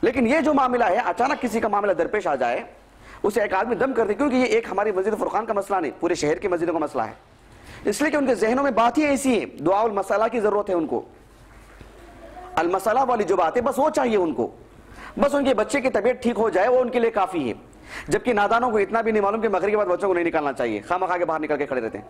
S1: لیکن یہ جو معاملہ ہے اچانک کسی کا معاملہ درپیش آ جائے، اسے ایک آدمی دم کر دے، کیونکہ یہ ایک ہماری مسجد فرقان کا مسئلہ نہیں، پورے شہر کی مسجدوں کا مسئلہ ہے، اس لیے کہ ان کے ذہنوں میں بات ہی ایسی ہے، دعا المسئلہ کی ضرورت ہے ان کو. المسئلہ والی جو بات ہے بس وہ چاہیے ان کو، بس ان کے بچے کی طبیعت ٹھیک ہو جائے وہ ان کے لیے کافی ہے. جبکہ نادانوں کو اتنا بھی نہیں معلوم کہ مغرب کے بعد بچوں کو نہیں نکالنا چاہیے، خواہ مخواہ کے باہر نکل کے کھڑے رہتے ہیں.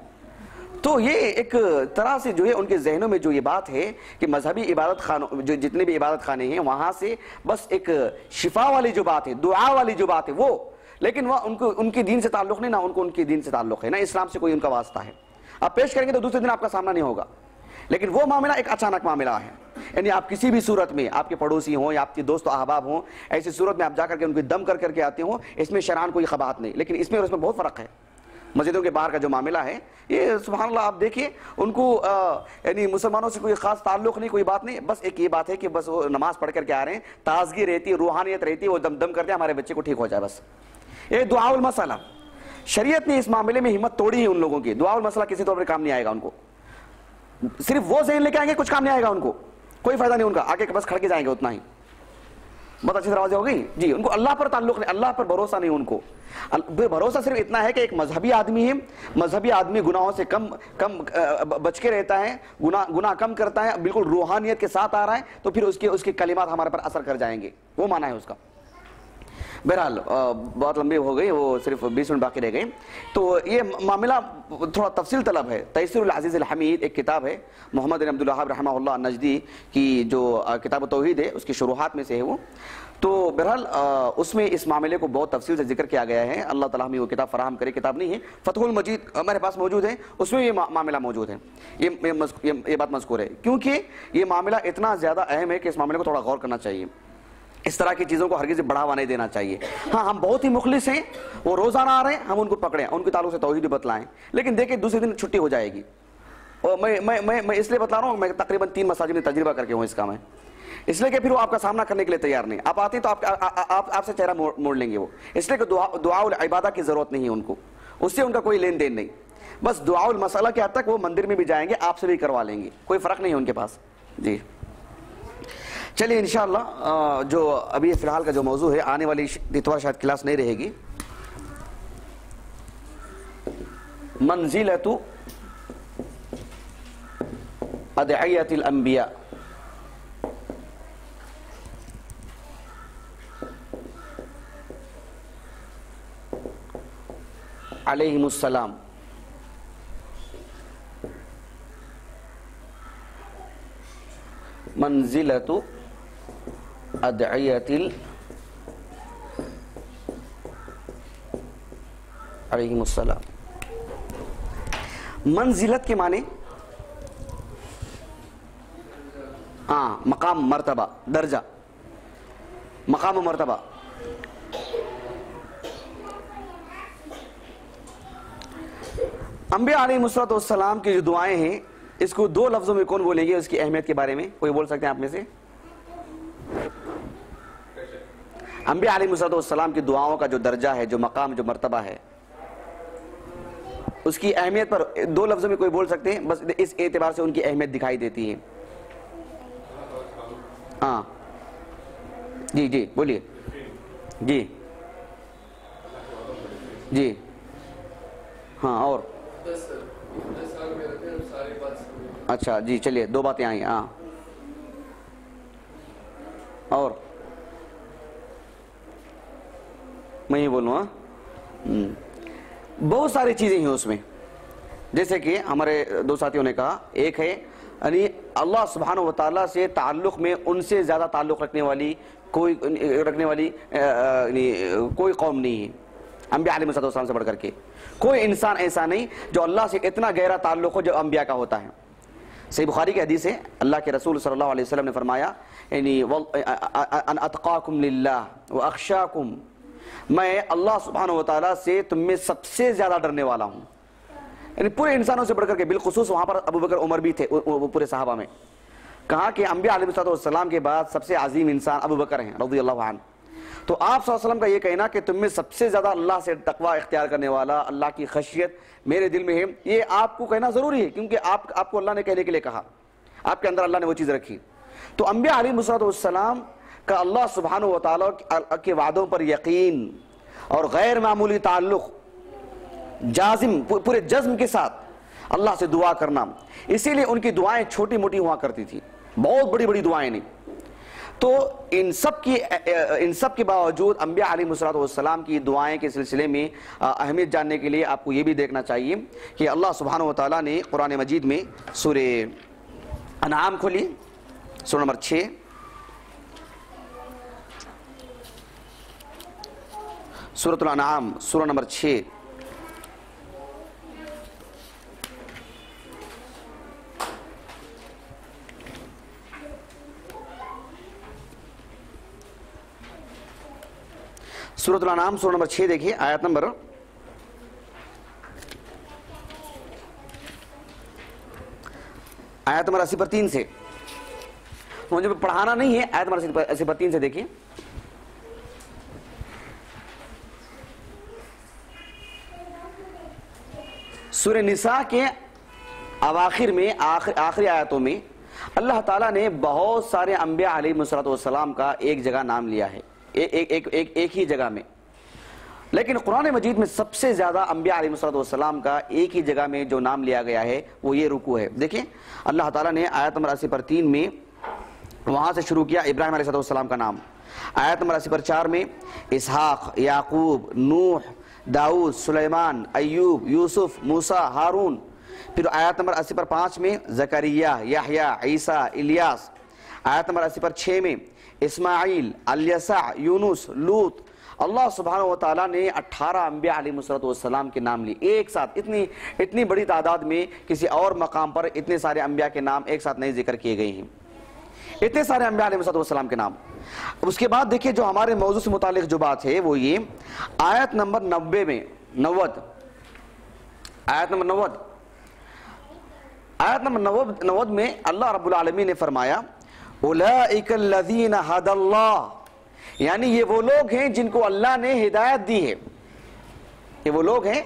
S1: تو یہ ایک طرح سے جو ہے ان کے ذہنوں میں جو یہ بات ہے کہ مذہبی عبادت خانوں جو جتنے بھی عبادت خانے ہیں وہاں سے بس ایک شفا والی جو بات ہے، دعا والی جو بات ہے وہ، لیکن وہ ان کے دین سے تعلق نہیں، نہ ان کو ان کے دین سے تعلق ہے، نہ اسلام سے کوئی ان کا واسطہ ہے. آپ پیش کریں گے تو دوسرے دن آپ کا سامنا نہیں ہوگا. لیکن وہ معاملہ ایک اچانک معاملہ ہے، یعنی آپ کسی بھی صورت میں آپ کے پڑوسی ہوں یا آپ کے دوست و احباب ہوں، ایسی صورت میں آپ جا کر کے ان کو دم کر کے آتے ہوں، اس میں شرعاً کوئی قباحت نہیں، لیکن اس میں اور اس میں بہت فرق ہے. مسجدوں کے باہر کا جو معاملہ ہے یہ سبحان اللہ آپ دیکھیے ان کو یعنی مسلمانوں سے کوئی خاص تعلق نہیں، کوئی بات نہیں، بس ایک یہ بات ہے کہ بس وہ نماز پڑھ کر کے آ رہے ہیں، تازگی رہتی ہے، روحانیت رہتی ہے، وہ دم کرتے ہیں ہمارے بچے کو ٹھیک ہو جائے بس. یہ دعا المسئلہ، شریعت نے اس معاملے میں ہمت توڑی ہے ان لوگوں کی. دعا المسئلہ کسی طور پر کام نہیں آئے گا ان کو، صرف وہ ذہن لے کے آئیں گے کچھ کام نہیں آئے گا ان کو، کوئی فائدہ نہیں ان کا، آگے بس کھڑ کے جائیں گے اتنا ہی. بہت اچھی طرح واضح ہو گئی جی. ان کو اللہ پر تعلق نہیں، اللہ پر بھروسہ نہیں ان کو. بھروسہ صرف اتنا ہے کہ ایک مذہبی آدمی ہے، مذہبی آدمی گناہوں سے کم بچ کے رہتا ہے، گناہ کم کرتا ہے، بالکل روحانیت کے ساتھ آ رہا ہے، تو پھر اس کے کلمات ہمارے پر اثر کر جائیں گے، وہ معنی ہے اس کا. بہرحال بہت لمبی ہو گئی، وہ صرف 20 منٹ باقی رہ گئے. تو یہ معاملہ تھوڑا تفصیل طلب ہے. تیسیر العزیز الحمید ایک کتاب ہے محمد بن عبد الوہاب رحمہ اللہ النجدی کی، جو کتاب توحید ہے اس کی شروحات میں سے ہے وہ. تو بہرحال اس میں اس معاملے کو بہت تفصیل سے ذکر کیا گیا ہے. اللہ تعالیٰ ہمیں وہ کتاب فراہم کرے. کتاب نہیں ہے، فتح المجید ہمارے پاس موجود ہے، اس میں یہ معاملہ موجود ہے، یہ بات مذکور ہے، کیونکہ یہ معاملہ اتنا زیادہ اہم ہے کہ اس معاملے کو تھوڑا غور کرنا چاہیے. اس طرح کی چیزوں کو ہرگز بڑھاوا نہیں دینا چاہیے. ہاں ہم بہت ہی مخلص ہیں، وہ روزانہ آ رہے ہیں، ہم ان کو پکڑیں، ان کے تعلق سے توحید بتلائیں، لیکن دیکھیں دوسرے دن چھٹی ہو جائے گی. اور میں اس لیے بتا رہا ہوں، میں تقریباً 3 مساجد میں تجربہ کر کے ہوں اس کا، میں اس لیے کہ پھر وہ آپ کا سامنا کرنے کے لیے تیار نہیں. آپ آتے ہیں تو آپ سے چہرہ موڑ لیں گے وہ، اس لیے کہ دعا العبادہ کی ضرورت نہیں ہے ان کو، اس سے ان کا کوئی لین دین نہیں. بس دعا المسئلہ کے حد تک وہ مندر میں بھی جائیں گے، آپ سے بھی کروا لیں گے، کوئی فرق نہیں ہے ان کے پاس. جی چلیے انشاءاللہ جو ابھی فی الحال کا جو موضوع ہے، آنے والی اتوار شاید کلاس نہیں رہے گی. منزلۃ ادعیۃ الانبیاء، علیہم السلام. منزلۃ ادعیۃ علیہم السلام. منزلت کے معنی مقام، مرتبہ، درجہ، مقام و مرتبہ. انبیاء علیہ السلام کی جو دعائیں ہیں، اس کو 2 لفظوں میں کون بولیں گے اس کی اہمیت کے بارے میں؟ کوئی بول سکتے ہیں آپ میں سے؟ انبیاء علیہ السلام کی دعاؤں کا جو درجہ ہے، جو مقام، جو مرتبہ ہے، اس کی اہمیت پر 2 لفظوں میں کوئی بول سکتے ہیں؟ بس اس اعتبار سے ان کی اہمیت دکھائی دیتی ہے. ہاں جی بولیے. جی ہاں. اور اچھا جی چلیے 2 باتیں آئیں. ہاں اور میں ہی بولوں. بہت ساری چیزیں ہیں اس میں، جیسے کہ ہمارے 2 ساتھیوں نے کہا. ایک ہے یعنی اللہ سبحانہ و تعالیٰ سے تعلق میں ان سے زیادہ تعلق رکھنے والی کوئی رکھنے والی کوئی قوم نہیں ہے انبیاء علیہ السلام سے بڑھ کر کے. کوئی انسان ایسا نہیں جو اللہ سے اتنا گہرا تعلق ہو جو انبیاء کا ہوتا ہے. صحیح بخاری کی حدیث ہے, اللہ کے رسول صلی اللہ علیہ وسلم نے فرمایا ان اتقاکم للہ واخشاکم, میں اللہ سبحانہ و تعالیٰ سے تم میں سب سے زیادہ ڈرنے والا ہوں. یعنی پورے انسانوں سے بڑھ کر کے, بالخصوص وہاں پر ابو بکر عمر بھی تھے پورے صحابہ میں. کہا کہ انبیاء علیہ السلام کے بعد سب سے عظیم انسان ابو بکر ہیں رضی اللہ عنہ. تو آپ صلی اللہ علیہ وسلم کا یہ کہنا کہ تم میں سب سے زیادہ اللہ سے تقوی اختیار کرنے والا, اللہ کی خشیت میرے دل میں ہے, یہ آپ کو کہنا ضروری ہے, کیونکہ آپ کو اللہ نے کہنے کے لیے کہا, آپ کے اندر اللہ نے وہ چیز رکھی. تو انبیاء علیہ السلام کا اللہ سبحانہ و تعالیٰ کے وعدوں پر یقین اور غیر معمولی تعلق, جازم پورے جزم کے ساتھ اللہ سے دعا کرنا, اسی لیے ان کی دعائیں چھوٹی موٹی ہوا کرتی تھی, بہت بڑی بڑی دعائیں نہیں. تو ان سب کے باوجود انبیاء علیہ السلام کی دعائیں کے سلسلے میں اہمیت جاننے کے لیے آپ کو یہ بھی دیکھنا چاہیے کہ اللہ سبحانہ و تعالیٰ نے قرآن مجید میں سورہ انعام کھولی, سورہ نمبر 6, سورۃ الانعام سورہ نمبر 6, سورۃ الانعام سورہ نمبر 6 دیکھیے, آیت نمبر 80 پر 3 سے. مجھے پڑھانا نہیں ہے, آیت نمبر 80 پر 3 سے دیکھیے. سورہ نساء کے اواخر میں, آخری آیتوں میں اللہ تعالیٰ نے بہت سارے انبیاء علیہ السلام کا ایک جگہ نام لیا ہے, ایک ہی جگہ میں. لیکن قرآن مجید میں سب سے زیادہ انبیاء علیہ السلام کا ایک ہی جگہ میں جو نام لیا گیا ہے وہ یہ رکوع ہے. دیکھیں اللہ تعالیٰ نے آیت نمبر 80 پر 3 میں وہاں سے شروع کیا ابراہیم علیہ السلام کا نام, آیت نمبر 80 پر 4 میں اسحاق, یعقوب, نوح, داؤد, سلیمان, ایوب, یوسف, موسیٰ, ہارون. پھر آیت نمبر 80 پر 5 میں زکریا, یحییٰ, عیسیٰ, الیاس. آیت نمبر 80 پر 6 میں اسماعیل, الیسع, یونس, لوط. اللہ سبحانہ و تعالیٰ نے 18 انبیاء علیہ السلام کے نام لیے ایک ساتھ. اتنی بڑی تعداد میں کسی اور مقام پر اتنے سارے انبیاء کے نام ایک ساتھ نہیں ذکر کیے گئے ہیں, اتنے سارے انبیاء علیہ السلام کے نام. اس کے بعد دیکھیں جو ہمارے موضوع سے متعلق جو بات ہے وہ یہ, آیت نمبر 90 میں 90, آیت نمبر 90, آیت نمبر 90 میں اللہ رب العالمین نے فرمایا اولئک الذین ھدی اللہ, یعنی یہ وہ لوگ ہیں جن کو اللہ نے ہدایت دی ہے, یہ وہ لوگ ہیں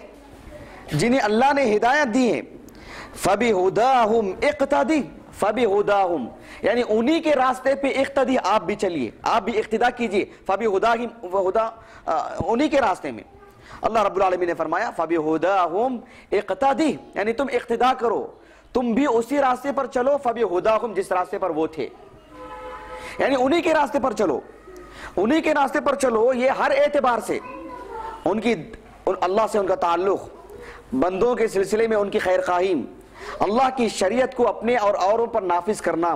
S1: جنہیں اللہ نے ہدایت دی ہے. فبہداہم اقتدی, فبہداہم یعنی انہی کے راستے پہ اقتدی, آپ بھی چلیے, آپ بھی اقتدا کیجئے. فبہداہم, انہی کے راستے میں اللہ رب العالمین نے فرمایا فبہداہم اقتدی, یعنی تم اقتدا کرو, تم بھی اسی راستے پر چلو. فبہداہم جس راستے پر وہ تھے, یعنی انہی کے راستے پر چلو, انہی کے راستے پر چلو. یہ ہر اعتبار سے اللہ سے ان کا تعلق, بندوں کے سلسلے میں ان کی خیر خواہی, اللہ کی شریعت کو اپنے اور اوروں پر نافذ کرنا,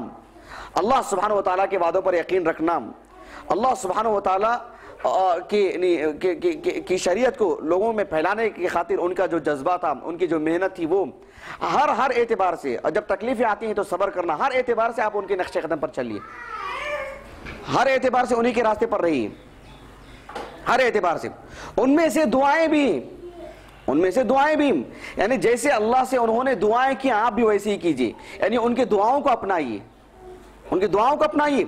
S1: اللہ سبحانہ و تعالیٰ کے وعدوں پر یقین رکھنا, اللہ سبحانہ و تعالیٰ کی شریعت کو لوگوں میں پھیلانے کی خاطر ان کا جو جذبہ تھا, ان کی جو محنت تھی, وہ ہر اعتبار سے, اور جب تکلیفیں آتی ہیں تو صبر کرنا, ہر اعتبار سے آپ ان کے نقش قدم پر چلیے, ہر اعتبار سے انہی کے راستے پر رہیے, ہر اعتبار سے. ان میں سے دعائیں بھی, یعنی جیسے اللہ سے انہوں نے دعائیں کی آپ بھی ویسے ہی کیجئے, یعنی ان کی دعاؤں کو اپنائیے, ان کی دعاؤں کو اپنائیے.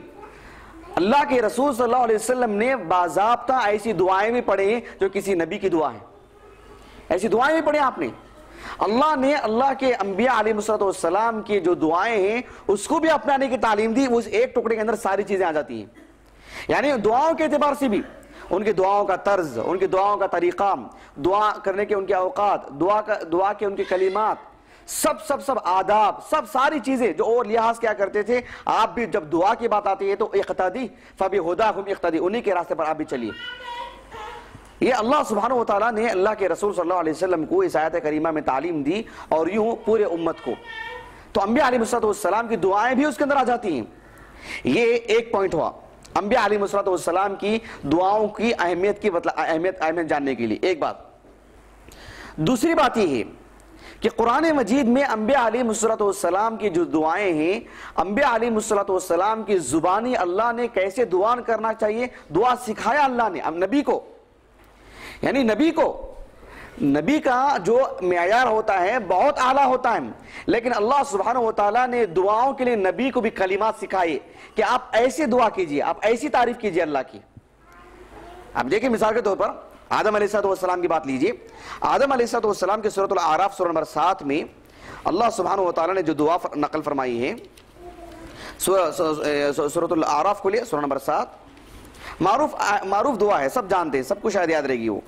S1: اللہ کے رسول صلی اللہ علیہ وسلم نے باضابطہ ایسی دعائیں بھی پڑھیں ہیں جو کسی نبی کی دعا ہے, ایسی دعائیں بھی پڑھیں آپ نے. اللہ نے اللہ کے انبیاء علیہ السلام کی جو دعائیں ہیں اس کو بھی اپنانے کی تعلیم دی. اس ایک ٹکڑے کے اندر ساری چیزیں آ جاتی ہیں, یعنی دعاؤں کے اعتبار سے بھی, ان کی دعاؤں کا طرز, ان کی دعاؤں کا طریقہ, دعا کرنے کے ان کے اوقات, دعا کے ان کے کلمات, سب آداب, ساری چیزیں جو اور لحاظ کیا کرتے تھے, آپ بھی جب دعا کی بات آتی ہے تو اقتدی, فبہداہم اقتدی, انہی کے راستے پر آپ بھی چلیے. یہ اللہ سبحانہ و تعالیٰ نے اللہ کے رسول صلی اللہ علیہ وسلم کو اس آیت کریمہ میں تعلیم دی, اور یوں پورے امت کو. تو انبیاء علیہ السلام کی دعائیں بھی اس کے اندر آ جاتی ہیں. یہ ایک پوائنٹ ہوا. انبیاء علیہ السلام کی دعاؤں کی اہمیت جاننے کے لیے ایک بات۔ دوسری بات یہ ہے کہ قرآن مجید میں انبیاء علیہ السلام کی جو دعائیں ہیں، انبیاء علیہ السلام کی زبانی اللہ نے کیسے دعا کرنا چاہیے، دعا سکھایا اللہ نے نبی کو، یعنی نبی کا جو معیار ہوتا ہے بہت اعلیٰ ہوتا ہے، لیکن اللہ سبحانہ وتعالیٰ نے دعاؤں کے لیے نبی کو بھی کلمات سکھائے کہ آپ ایسے دعا کیجئے، آپ ایسی تعریف کیجئے اللہ کی۔ اب دیکھیں مثال کے طور پر آدم علیہ السلام کی بات لیجئے۔ آدم علیہ السلام کی سورۃ الاعراف سورہ نمبر 7 میں اللہ سبحانہ وتعالیٰ نے جو دعا نقل فرمائی ہے، سورۃ الاعراف کو لئے سورہ نمبر 7، معروف دعا ہے، سب جانتے ہیں، سب کو شاید یاد رہے گی، وہ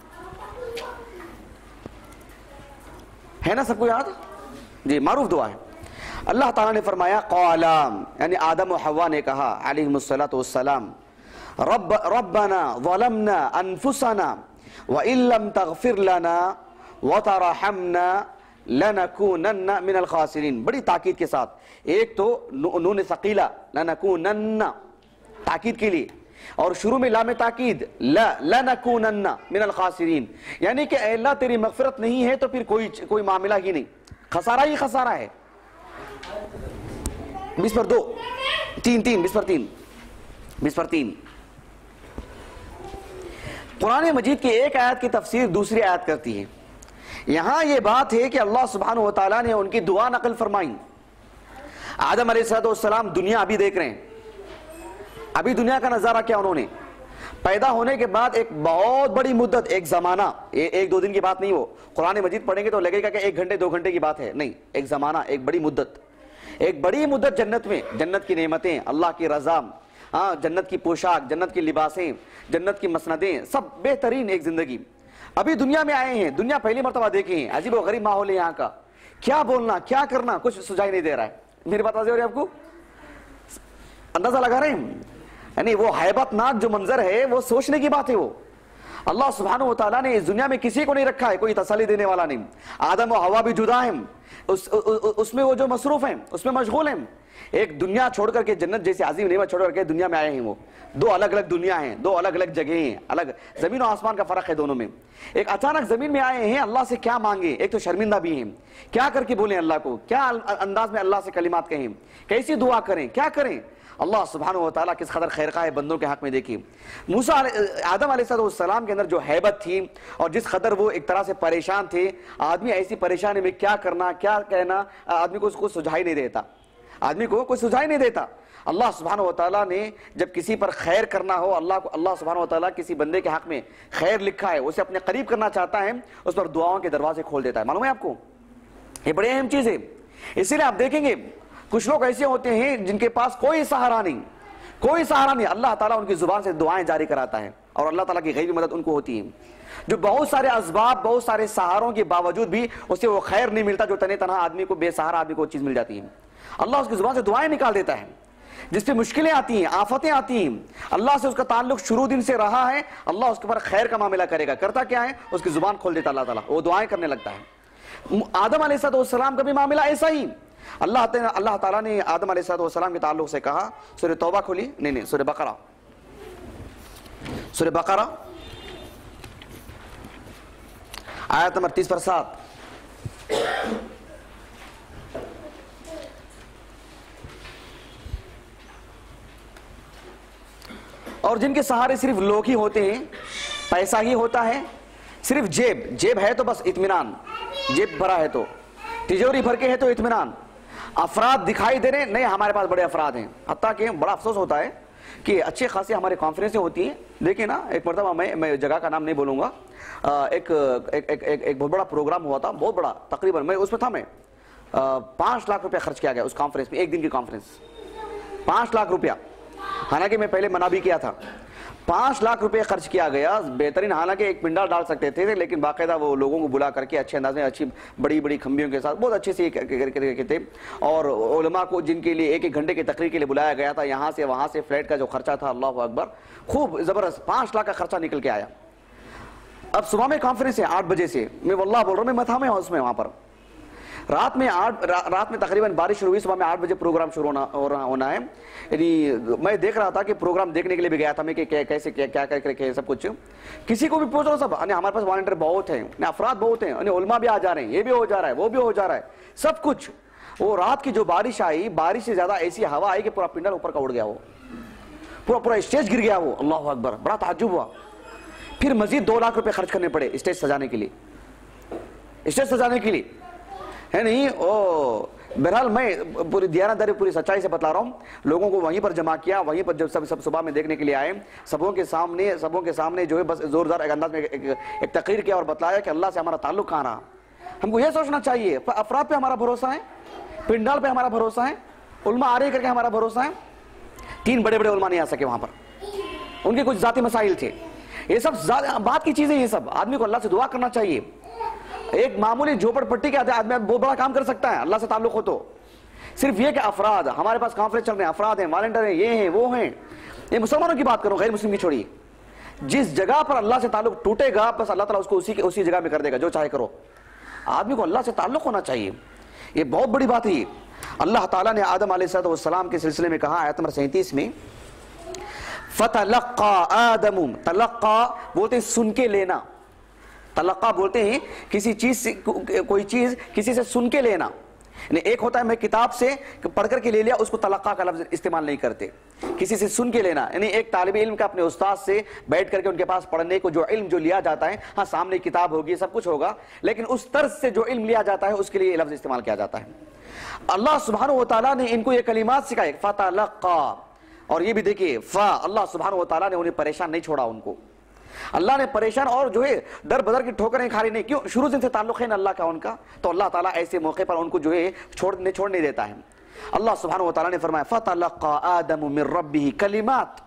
S1: ہے نا، سب کو یاد جی، معروف دعا ہے۔ اللہ تعالیٰ نے فرمایا قالا، یعنی آدم و حوا نے کہا علیہم السلام، ربنا ظلمنا انفسنا وَإِن لَّمْ تَغْفِرْ لَنَا وَتَرْحَمْنَا لَنَكُونَنَّ مِنَ الْخَاسِرِينَ، بڑی تاکید کے ساتھ، ایک تو نون ثقیلہ لَنَكُونَنَّ تاکید کے لیے، اور شروع میں لام تاکید لَنَكُونَنَّ مِنَ الْخَاسِرِينَ، یعنی کہ اے اللہ تیری مغفرت نہیں ہے تو پھر کوئی معاملہ ہی نہیں، خسارہ ہی خسارہ ہے۔ 20/2 20/3 قرآن مجید کی ایک آیت کی تفسیر دوسری آیت کرتی ہے۔ یہاں یہ بات ہے کہ اللہ سبحانہ وتعالیٰ نے ان کی دعا نقل فرمائی۔ آدم علیہ السلام دنیا ابھی دیکھ رہے ہیں، ابھی دنیا کا نظارہ کیا انہوں نے، پیدا ہونے کے بعد ایک بہت بڑی مدت، ایک زمانہ، ایک دو دن کی بات نہیں، وہ قرآن مجید پڑھیں گے تو لگے گا کہ 1 گھنٹے 2 گھنٹے کی بات ہے، نہیں، ایک زمانہ، ایک بڑی مدت جنت میں، جنت کی نعمتیں، اللہ کی رضا، جنت کی پوشاک، جنت کی لباسیں، جنت کی مسندیں، سب بہترین ایک زندگی۔ ابھی دنیا میں آئے ہیں، دنیا پہلی مرتبہ دیکھے ہیں، عجیب و غریب ماحول ہے یہاں کا، کیا بولنا کیا کرنا کچھ سجائی نہیں دے رہا ہے۔ میری بات واضح ہو رہی ہے آپ کو، اندازہ لگا رہے ہیں، یعنی وہ ہیبت ناک جو منظر ہے وہ سوچنے کی بات ہے۔ وہ اللہ سبحانہ وتعالیٰ نے اس دنیا میں کسی کو نہیں رکھا ہے، کوئی تسلی دینے والا نہیں۔ آدم و حوا بھی جدا ہیں، اس میں وہ جو مصروف ہیں، اس میں مشغول ہیں، ایک دنیا چھوڑ کر کے، جنت جیسے عظیم نعمت چھوڑ کر کے دنیا میں آئے ہیں، وہ 2 الگ الگ دنیا ہیں، 2 الگ الگ جگہیں ہیں، الگ زمین و آسمان کا فرق ہے دونوں میں۔ ایک اچانک زمین میں آئے ہیں، اللہ سے کیا مانگیں، ایک تو شرمندہ بھی ہیں، کیا کر کے بولیں اللہ کو، کیا انداز میں اللہ سے کلمات کہیں، کیسی دعا کریں، کیا کریں۔ اللہ سبحانہ وتعالیٰ کس قدر خیرخواہ ہے بندوں کے حق میں۔ دیکھیں آدم علیہ السلام کے اندر جو ہیبت تھی، اور جس قدر وہ ایک طرح سے پریشان تھے، آدمی ایسی پریشانی میں کیا کرنا کیا کہنا، آدمی کو اس کو سجھائی نہیں دیتا، آدمی کو کوئی سجھائی نہیں دیتا۔ اللہ سبحانہ وتعالیٰ نے جب کسی پر خیر کرنا ہو، اللہ سبحانہ وتعالیٰ کسی بندے کے حق میں خیر لکھا ہے، اسے اپنے قریب کرنا چاہتا ہے، اس پر دعاؤں کے دروازے کھول دیتا ہے۔ معلوم ہے آپ کو، یہ بڑی اہم چیز ہے۔ اسی لیے آپ دیکھیں گے کچھ لوگ ایسے ہوتے ہیں جن کے پاس کوئی سہارا نہیں، اللہ تعالیٰ ان کی زبان سے دعائیں جاری کراتا ہے، اور اللہ تعالیٰ کی غیبی مدد ان کو ہوتی ہے۔ جو بہت سارے اسباب، بہت سارے سہاروں کے باوجود بھی اسے وہ خیر نہیں ملتا جو تنہا آدمی کو، بے سہارا آدمی کو وہ چیز مل جاتی ہے۔ اللہ اس کی زبان سے دعائیں نکال دیتا ہے۔ جس پہ مشکلیں آتی ہیں، آفتیں آتی ہیں، اللہ سے اس کا تعلق شروع دن سے رہا ہے، اللہ اس کے اوپر خیر کا معاملہ کرے گا۔ کرتا کیا ہے؟ اس کی زبان کھول دیتا اللہ تعالیٰ، وہ دعائیں کرنے لگتا ہے۔ آدم علیہ السلام کا بھی معاملہ ایسا ہی، اللہ تعالیٰ نے آدم علیہ السلام کے تعلق سے کہا، سورہ توبہ کھولی، نہیں سورہ بقرہ آیت نمبر 30/7، اور جن کے سہارے صرف لوگ ہی ہوتے ہیں، پیسہ ہی ہوتا ہے، صرف جیب ہے تو بس اطمینان، جیب بھرا ہے تو، تجوری بھر کے ہے تو اطمینان، افراد دکھائی دے رہے، نہیں ہمارے پاس بڑے افراد ہیں۔ حتیٰ کہ بڑا افسوس ہوتا ہے کہ اچھے خاصے ہمارے کانفرنسیں ہوتی ہیں، دیکھیں نا، ایک مرتبہ میں جگہ کا نام نہیں بولوں گا، ایک بہت بڑا پروگرام ہوا تھا، بہت بڑا، تقریباً میں اس میں تھا، میں 5 لاکھ روپے خرچ کیا گیا اس کانفرنس میں، ایک دن کی کانفرنس، 5 لاکھ روپیہ، حالانکہ میں پہلے منع بھی کیا تھا، 5 لاکھ روپے خرچ کیا گیا، بہترین، حالانکہ ایک پنڈال ڈال سکتے تھے، لیکن باقاعدہ وہ لوگوں کو بلا کر کے اچھے انداز میں، اچھی بڑی کھمبیوں کے ساتھ بہت اچھے سے کرتے تھے، اور علماء کو جن کے لیے 1 گھنٹے کی تقریر کے لیے بلایا گیا تھا، یہاں سے وہاں سے فلیٹ کا جو خرچہ تھا، اللہ اکبر، خوب زبردست 5 لاکھ کا خرچہ نکل کے آیا۔ اب صبح میں کانفرنس ہے 8 بجے سے، میں واللہ بول رہا ہوں، میں تھا، میں اس میں وہاں پر رات میں تقریباً بارش شروع ہوئی, صبح میں 8 بجے پروگرام شروع ہونا ہے. یعنی میں دیکھ رہا تھا کہ پروگرام دیکھنے کے لیے بھی گیا تھا میں کہ کیسے کیا کر سب کچھ, کسی کو بھی پوچھو سب, ہمارے پاس والنٹیئر بہت ہیں, افراد بہت ہیں, علماء بھی آ جا رہے ہیں, یہ بھی ہو جا رہا ہے, وہ بھی ہو جا رہا ہے, سب کچھ. وہ رات کی جو بارش آئی, بارش سے زیادہ ایسی ہوا آئی کہ پورا پنڈل اوپر کا اڑ گیا, وہ پورا اسٹیج گر گیا, وہ اللہ اکبر, بڑا تعجب ہوا. پھر مزید 2 لاکھ روپے خرچ کرنے پڑے اسٹیج سجانے کے لیے, ہے نہیں. بہرحال میں پوری دیانتداری پوری سچائی سے بتلا رہا ہوں, لوگوں کو وہیں پر جمع کیا, وہیں پر جب سب صبح میں دیکھنے کے لیے آئے, سبوں کے سامنے جو ہے بس زوردار ایک انداز میں ایک تقریر کیا اور بتلایا کہ اللہ سے ہمارا تعلق کہاں رہا. ہم کو یہ سوچنا چاہیے افراد پہ ہمارا بھروسہ ہے, پنڈال پہ ہمارا بھروسہ ہے, علماء آ رہے کر کے ہمارا بھروسہ ہے. 3 بڑے علماء نہیں آ سکے وہاں پر, ان کے کچھ ذاتی مسائل تھے. یہ سب بات کی چیزیں, یہ سب آدمی کو اللہ سے دعا کرنا چاہیے. ایک معمولی جھوپڑ پٹی کے آدمی بہت بڑا کام کر سکتا ہے اللہ سے تعلق ہو تو. صرف یہ کہ افراد, ہمارے پاس کانفرنس چل رہے ہیں, افراد ہیں, والنٹیئر ہیں, یہ ہیں, وہ ہیں. یہ مسلمانوں کی بات کروں, غیر مسلم کی چھوڑیے. جس جگہ پر اللہ سے تعلق ٹوٹے گا بس اللہ تعالیٰ اس کو اسی جگہ میں کر دے گا, جو چاہے کرو. آدمی کو اللہ سے تعلق ہونا چاہیے, یہ بہت بڑی بات ہے. اللہ تعالیٰ نے آدم علیہ السلام کے سلسلے میں کہا آیت نمبر 37 میں, فَتَلَقَّى آدَمُ, تلقا بولتے ہیں سن کے لینا, تلقا بولتے ہیں کسی چیز سے, کوئی چیز کسی سے سن کے لینا. یعنی ایک ہوتا ہے میں کتاب سے پڑھ کر کے لے لیا, اس کو تلقا کا لفظ استعمال نہیں کرتے. کسی سے سن کے لینا یعنی ایک طالب علم کا اپنے استاد سے بیٹھ کر کے ان کے پاس پڑھنے کو جو علم جو لیا جاتا ہے, ہاں سامنے کتاب ہوگی, سب کچھ ہوگا, لیکن اس طرز سے جو علم لیا جاتا ہے اس کے لیے یہ لفظ استعمال کیا جاتا ہے. اللہ سبحانہ و تعالیٰ نے ان کو یہ کلمات سکھائے, فَتَلَقَّى. اور یہ بھی دیکھیے اللہ سبحانہ و تعالیٰ نے انہیں پریشان نہیں چھوڑا, ان کو اللہ نے پریشان اور جو ہے در بدر کی ٹھوکریں کھا رہی نہیں, کیوں, شروع سے تعلق ہے نا اللہ کا ان کا, تو اللہ تعالیٰ ایسے موقع پر ان کو جو ہے چھوڑ نہیں دیتا ہے. اللہ سبحانہ و تعالیٰ نے فرمایا فَتَلَقَّى آدَمُ مِن رَبِّهِ کلمات,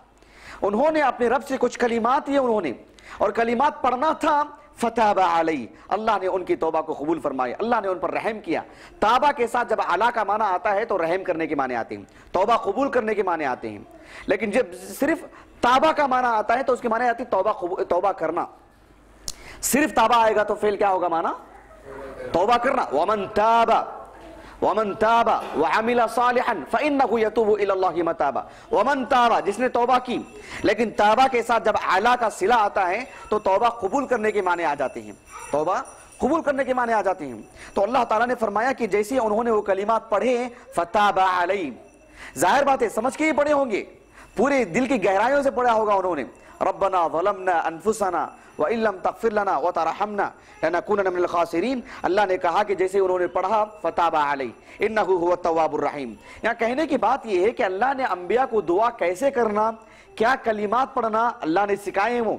S1: انہوں نے اپنے رب سے کچھ کلمات یہ انہوں نے, اور کلمات پڑھنا تھا. فَتَابَ عَلَيْهِ, اللہ نے ان کی توبہ کو قبول فرمایا, اللہ نے ان پر رحم کیا. تابہ کے ساتھ جب علا کا معنی آتا ہے تو رحم کرنے کے معنی آتے ہیں, توبہ قبول کرنے کے معنی آتے ہیں. لیکن جب صرف تابہ کا معنی آتا ہے تو اس کے معنی آتی ہے توبہ کرنا. صرف تابہ آئے گا تو فعل کیا ہوگا معنی, توبہ کرنا. وَمَن تَابَ وَعَمِلَ صَالِحًا فَإِنَّهُ يَتُوبُ إِلَى اللَّهِ مَتَابًا. وَمَن تَابَ, جس نے توبہ کی, لیکن توبہ کے ساتھ جب علا کا صلہ آتا ہے تو توبہ قبول کرنے کے معنی آ جاتے ہیں, توبہ قبول کرنے کے معنی آ جاتے ہیں. تو اللہ تعالیٰ نے فرمایا کہ جیسے انہوں نے وہ کلمات پڑھے, فَتَابَ عَلَيْهِمْ, ظاہر بات ہے سمجھ کے ہی پڑھے ہوں گے, پورے دل کی گہرائیوں سے پڑھا ہوگا انہوں نے. ربنا ظلمنا انفسنا وان لم تغفر لنا وترحمنا لنكونن من الخاسرین. اللہ نے کہا کہ جیسے انہوں نے پڑھا فتاب علیہ انہ هو التواب الرحیم. یہاں کہنے کی بات یہ ہے کہ اللہ نے انبیاء کو دعا کیسے کرنا, کیا کلمات پڑھنا اللہ نے سکھائے ہیں. وہ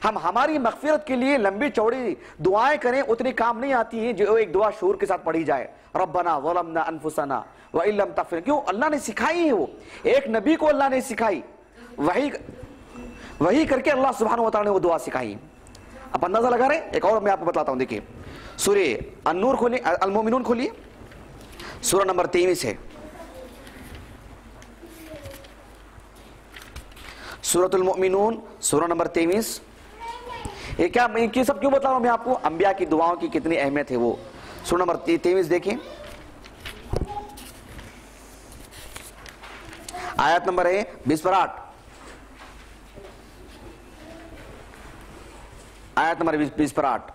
S1: ہم ہماری مغفرت کے لیے لمبی چوڑی دعائیں کریں اتنی کام نہیں آتی ہیں جو ایک دعا شعور کے ساتھ پڑھی جائے, ربنا ظلمنا انفسنا وان لم تغفر. کیوں, اللہ نے سکھائی ہے, وہ ایک نبی کو اللہ نے سکھائی, وہی کر کے اللہ سبحانہ و تعالی نے وہ دعا سکھائی. آپ اندازہ لگا رہے. ایک اور میں آپ کو بتلاتا ہوں, دیکھیے سورہ النور کھولیے, المومنون کھولیے, سورہ نمبر 23 ہے, سورۃ المؤمنون سورہ نمبر 23. یہ سب کیوں بتا رہا ہوں میں آپ کو, انبیاء کی دعاؤں کی کتنی اہمیت ہے. وہ سورہ نمبر 23 دیکھیں, آیت نمبر ہے 28, آیت نمبر 28.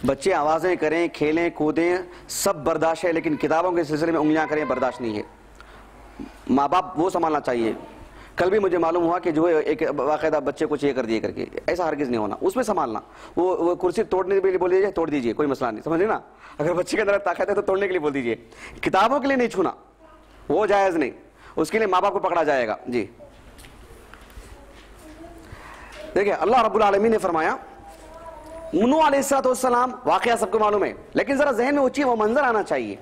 S1: بچے آوازیں کریں, کھیلیں, کودیں, سب برداشت ہے, لیکن کتابوں کے سلسلے میں انگلیاں کریں برداشت نہیں ہے. ماں باپ وہ سنبھالنا چاہیے. کل بھی مجھے معلوم ہوا کہ جو ہے ایک باقاعدہ بچے کو چاہیے کر دیے کر کے, ایسا ہرگز نہیں ہونا, اس میں سنبھالنا. وہ کرسی توڑنے کے لیے بول دیجیے, توڑ دیجیے, کوئی مسئلہ نہیں, سمجھ نا. اگر بچے کے اندر طاقت ہے تو توڑنے کے لیے بول دیجیے, کتابوں کے لیے نہیں چھونا, وہ جائز نہیں, اس کے لیے ماں باپ کو پکڑا جائے گا. جی دیکھیں, اللہ رب العالمین نے فرمایا, نوح علیہ السلام واقعہ سب کو معلوم ہے, لیکن ذرا ذہن میں وہ منظر آنا چاہیے.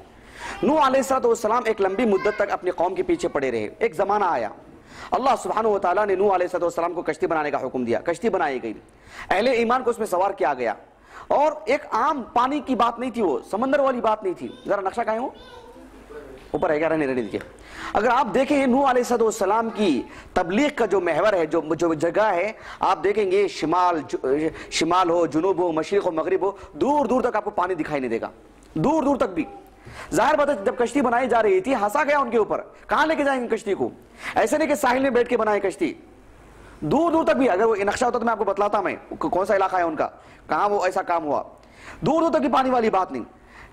S1: نوح علیہ السلام ایک لمبی مدت تک اپنی قوم کے پیچھے پڑے رہے. ایک زمانہ آیا, اللہ سبحانہ و تعالیٰ نے نوح علیہ السلام کو کشتی بنانے کا حکم دیا. کشتی بنائی گئی, اہل ایمان کو اس میں سوار کیا گیا, اور ایک عام پانی کی بات نہیں تھی, وہ سمندر والی بات نہیں تھی. ذرا نقشہ کہیں ہو, اوپر ہے کیا رہنے دیجیے. اگر آپ دیکھیں نوح علیہ السلام کی تبلیغ کا جو محور ہے, جو جگہ ہے, آپ دیکھیں گے شمال ہو, جنوب ہو, مشرق ہو, مغرب ہو, دور دور تک آپ کو پانی دکھائی نہیں دے گا, دور دور تک بھی. ظاہر بات ہے جب کشتی بنائی جا رہی تھی ہنسا گیا ان کے اوپر, کہاں لے کے جائیں گے کشتی کو؟ ایسے نہیں کہ ساحل میں بیٹھ کے بنائے کشتی, دور دور تک بھی. اگر وہ نقشہ ہوتا تو میں آپ کو بتلاتا میں کون سا علاقہ ہے ان کا, کہاں وہ ایسا کام ہوا. دور دور تک کی پانی والی بات نہیں,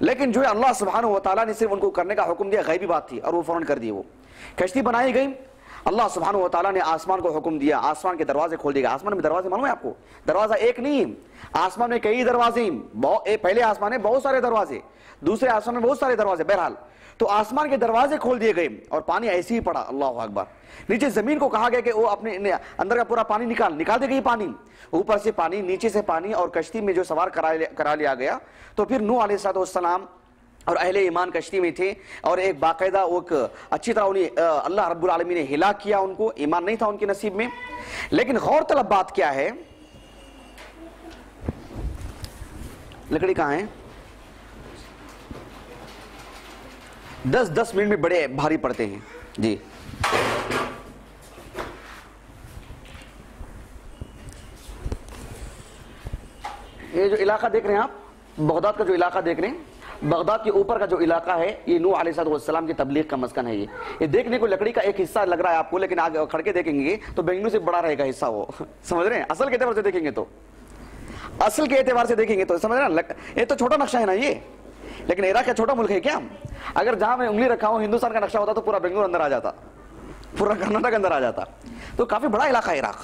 S1: لیکن جو ہے اللہ سبحانہ و تعالیٰ نے صرف ان کو کرنے کا حکم دیا, غیبی بات تھی اور وہ فوراً کر دی. وہ کشتی بنائی گئی, اللہ سبحانہ و تعالیٰ نے آسمان کو حکم دیا, آسمان کے دروازے کھول دیے گئے. آسمان میں دروازے معلوم ہے آپ کو, دروازہ ایک نہیں, آسمان میں کئی دروازے, پہلے آسمان میں بہت سارے دروازے, دوسرے آسمان میں بہت سارے دروازے. بہرحال تو آسمان کے دروازے کھول دیے گئے اور پانی ایسے ہی پڑا. اللہ اکبر. نیچے زمین کو کہا گیا کہ وہ اپنے اندر کا پورا پانی نکال دے گئی پانی, اوپر سے پانی, نیچے سے پانی, اور کشتی میں جو سوار کرا لیا گیا. تو پھر نوح علیہ السلام اور اہل ایمان کشتی میں تھے, اور ایک باقاعدہ اچھی طرح انہیں اللہ رب العالمین نے ہلاک کیا. ان کو ایمان نہیں تھا ان کے نصیب میں. لیکن غور طلب بات کیا ہے, لکڑی کہاں ہے؟ 10 منٹ میں بڑے بھاری پڑتے ہیں جی. یہ جو علاقہ دیکھ رہے ہیں آپ, بغداد کا جو علاقہ دیکھ رہے ہیں, بغداد کے اوپر کا جو علاقہ ہے, یہ نوح علیہ السلام کی تبلیغ کا مسکن ہے. یہ دیکھنے کو لکڑی کا ایک حصہ لگ رہا ہے آپ کو, لیکن آگے کھڑ کے دیکھیں گے تو بنگلور سے بڑا رہے گا حصہ وہ. سمجھ رہے ہیں؟ اصل کے اعتبار سے دیکھیں گے تو, اصل کے اعتبار سے دیکھیں گے تو سمجھ رہے ہیں, یہ تو چھوٹا نقشہ ہے نا یہ, لیکن عراق کا چھوٹا ملک ہے کیا؟ اگر جہاں میں انگلی رکھا ہوں ہندوستان کا نقشہ ہوتا تو پورا بنگلور اندر آ جاتا, پورا کرناٹک اندر آ جاتا. تو کافی بڑا علاقہ ہے عراق.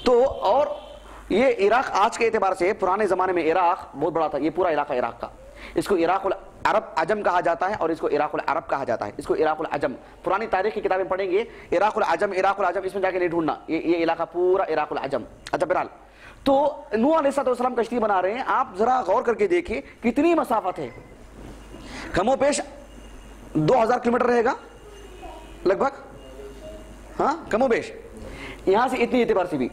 S1: تو اور یہ عراق آج کے اعتبار سے, پرانے زمانے میں عراق بہت بڑا تھا. یہ پورا علاقہ عراق کا, اس کو عراق العرب عجم کہا جاتا ہے, اور اس کو عراق العرب کہا جاتا ہے. اس کو عراق العجم, پرانی تاریخ کی کتابیں پڑھیں گے, عراق العجم, اس میں جا کے نہیں ڈھونڈنا, یہ علاقہ پورا عراق العجم. اچھا بہرحال تو نوح علیہ السلام کشتی بنا رہے ہیں. آپ ذرا غور کر کے دیکھیں کتنی مسافت ہے, کم و بیش 2000 کلومیٹر رہے گا لگ بھگ, ہاں کم و بیش, یہاں سے اتنی اعتبار سے بھی.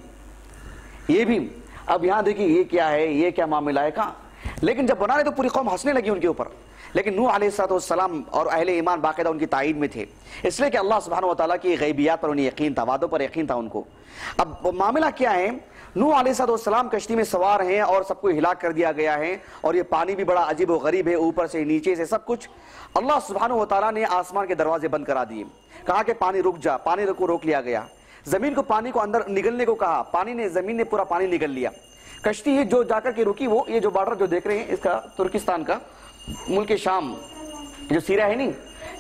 S1: یہ بھی اب یہاں دیکھیں یہ کیا ہے, یہ کیا معاملہ ہے کہاں. لیکن جب بنا رہے تو پوری قوم ہنسنے لگی ان کے اوپر. لیکن نوح علیہ السلام اور اہل ایمان باقاعدہ ان کی تائید میں تھے, اس لیے کہ اللہ سبحانہ و تعالیٰ کی غیبیات پر انہیں یقین تھا, وعدوں پر یقین تھا ان کو. اب معاملہ کیا ہے, نوح علیہ السلام کشتی میں سوار ہیں اور سب کو ہلاک کر دیا گیا ہے, اور یہ پانی بھی بڑا عجیب و غریب ہے, اوپر سے نیچے سے سب کچھ. اللہ سبحانہ و تعالیٰ نے آسمان کے دروازے بند کرا دیے, کہا کہ پانی رک جا, پانی کو روک لیا گیا. زمین کو پانی کو اندر نگلنے کو کہا, پانی نے, زمین نے پورا پانی نگل لیا. کشتی جو جا کر کے رکی, وہ یہ جو بارڈر جو دیکھ رہے ہیں اس کا ترکستان کا, ملک شام جو سیریا ہے نہیں,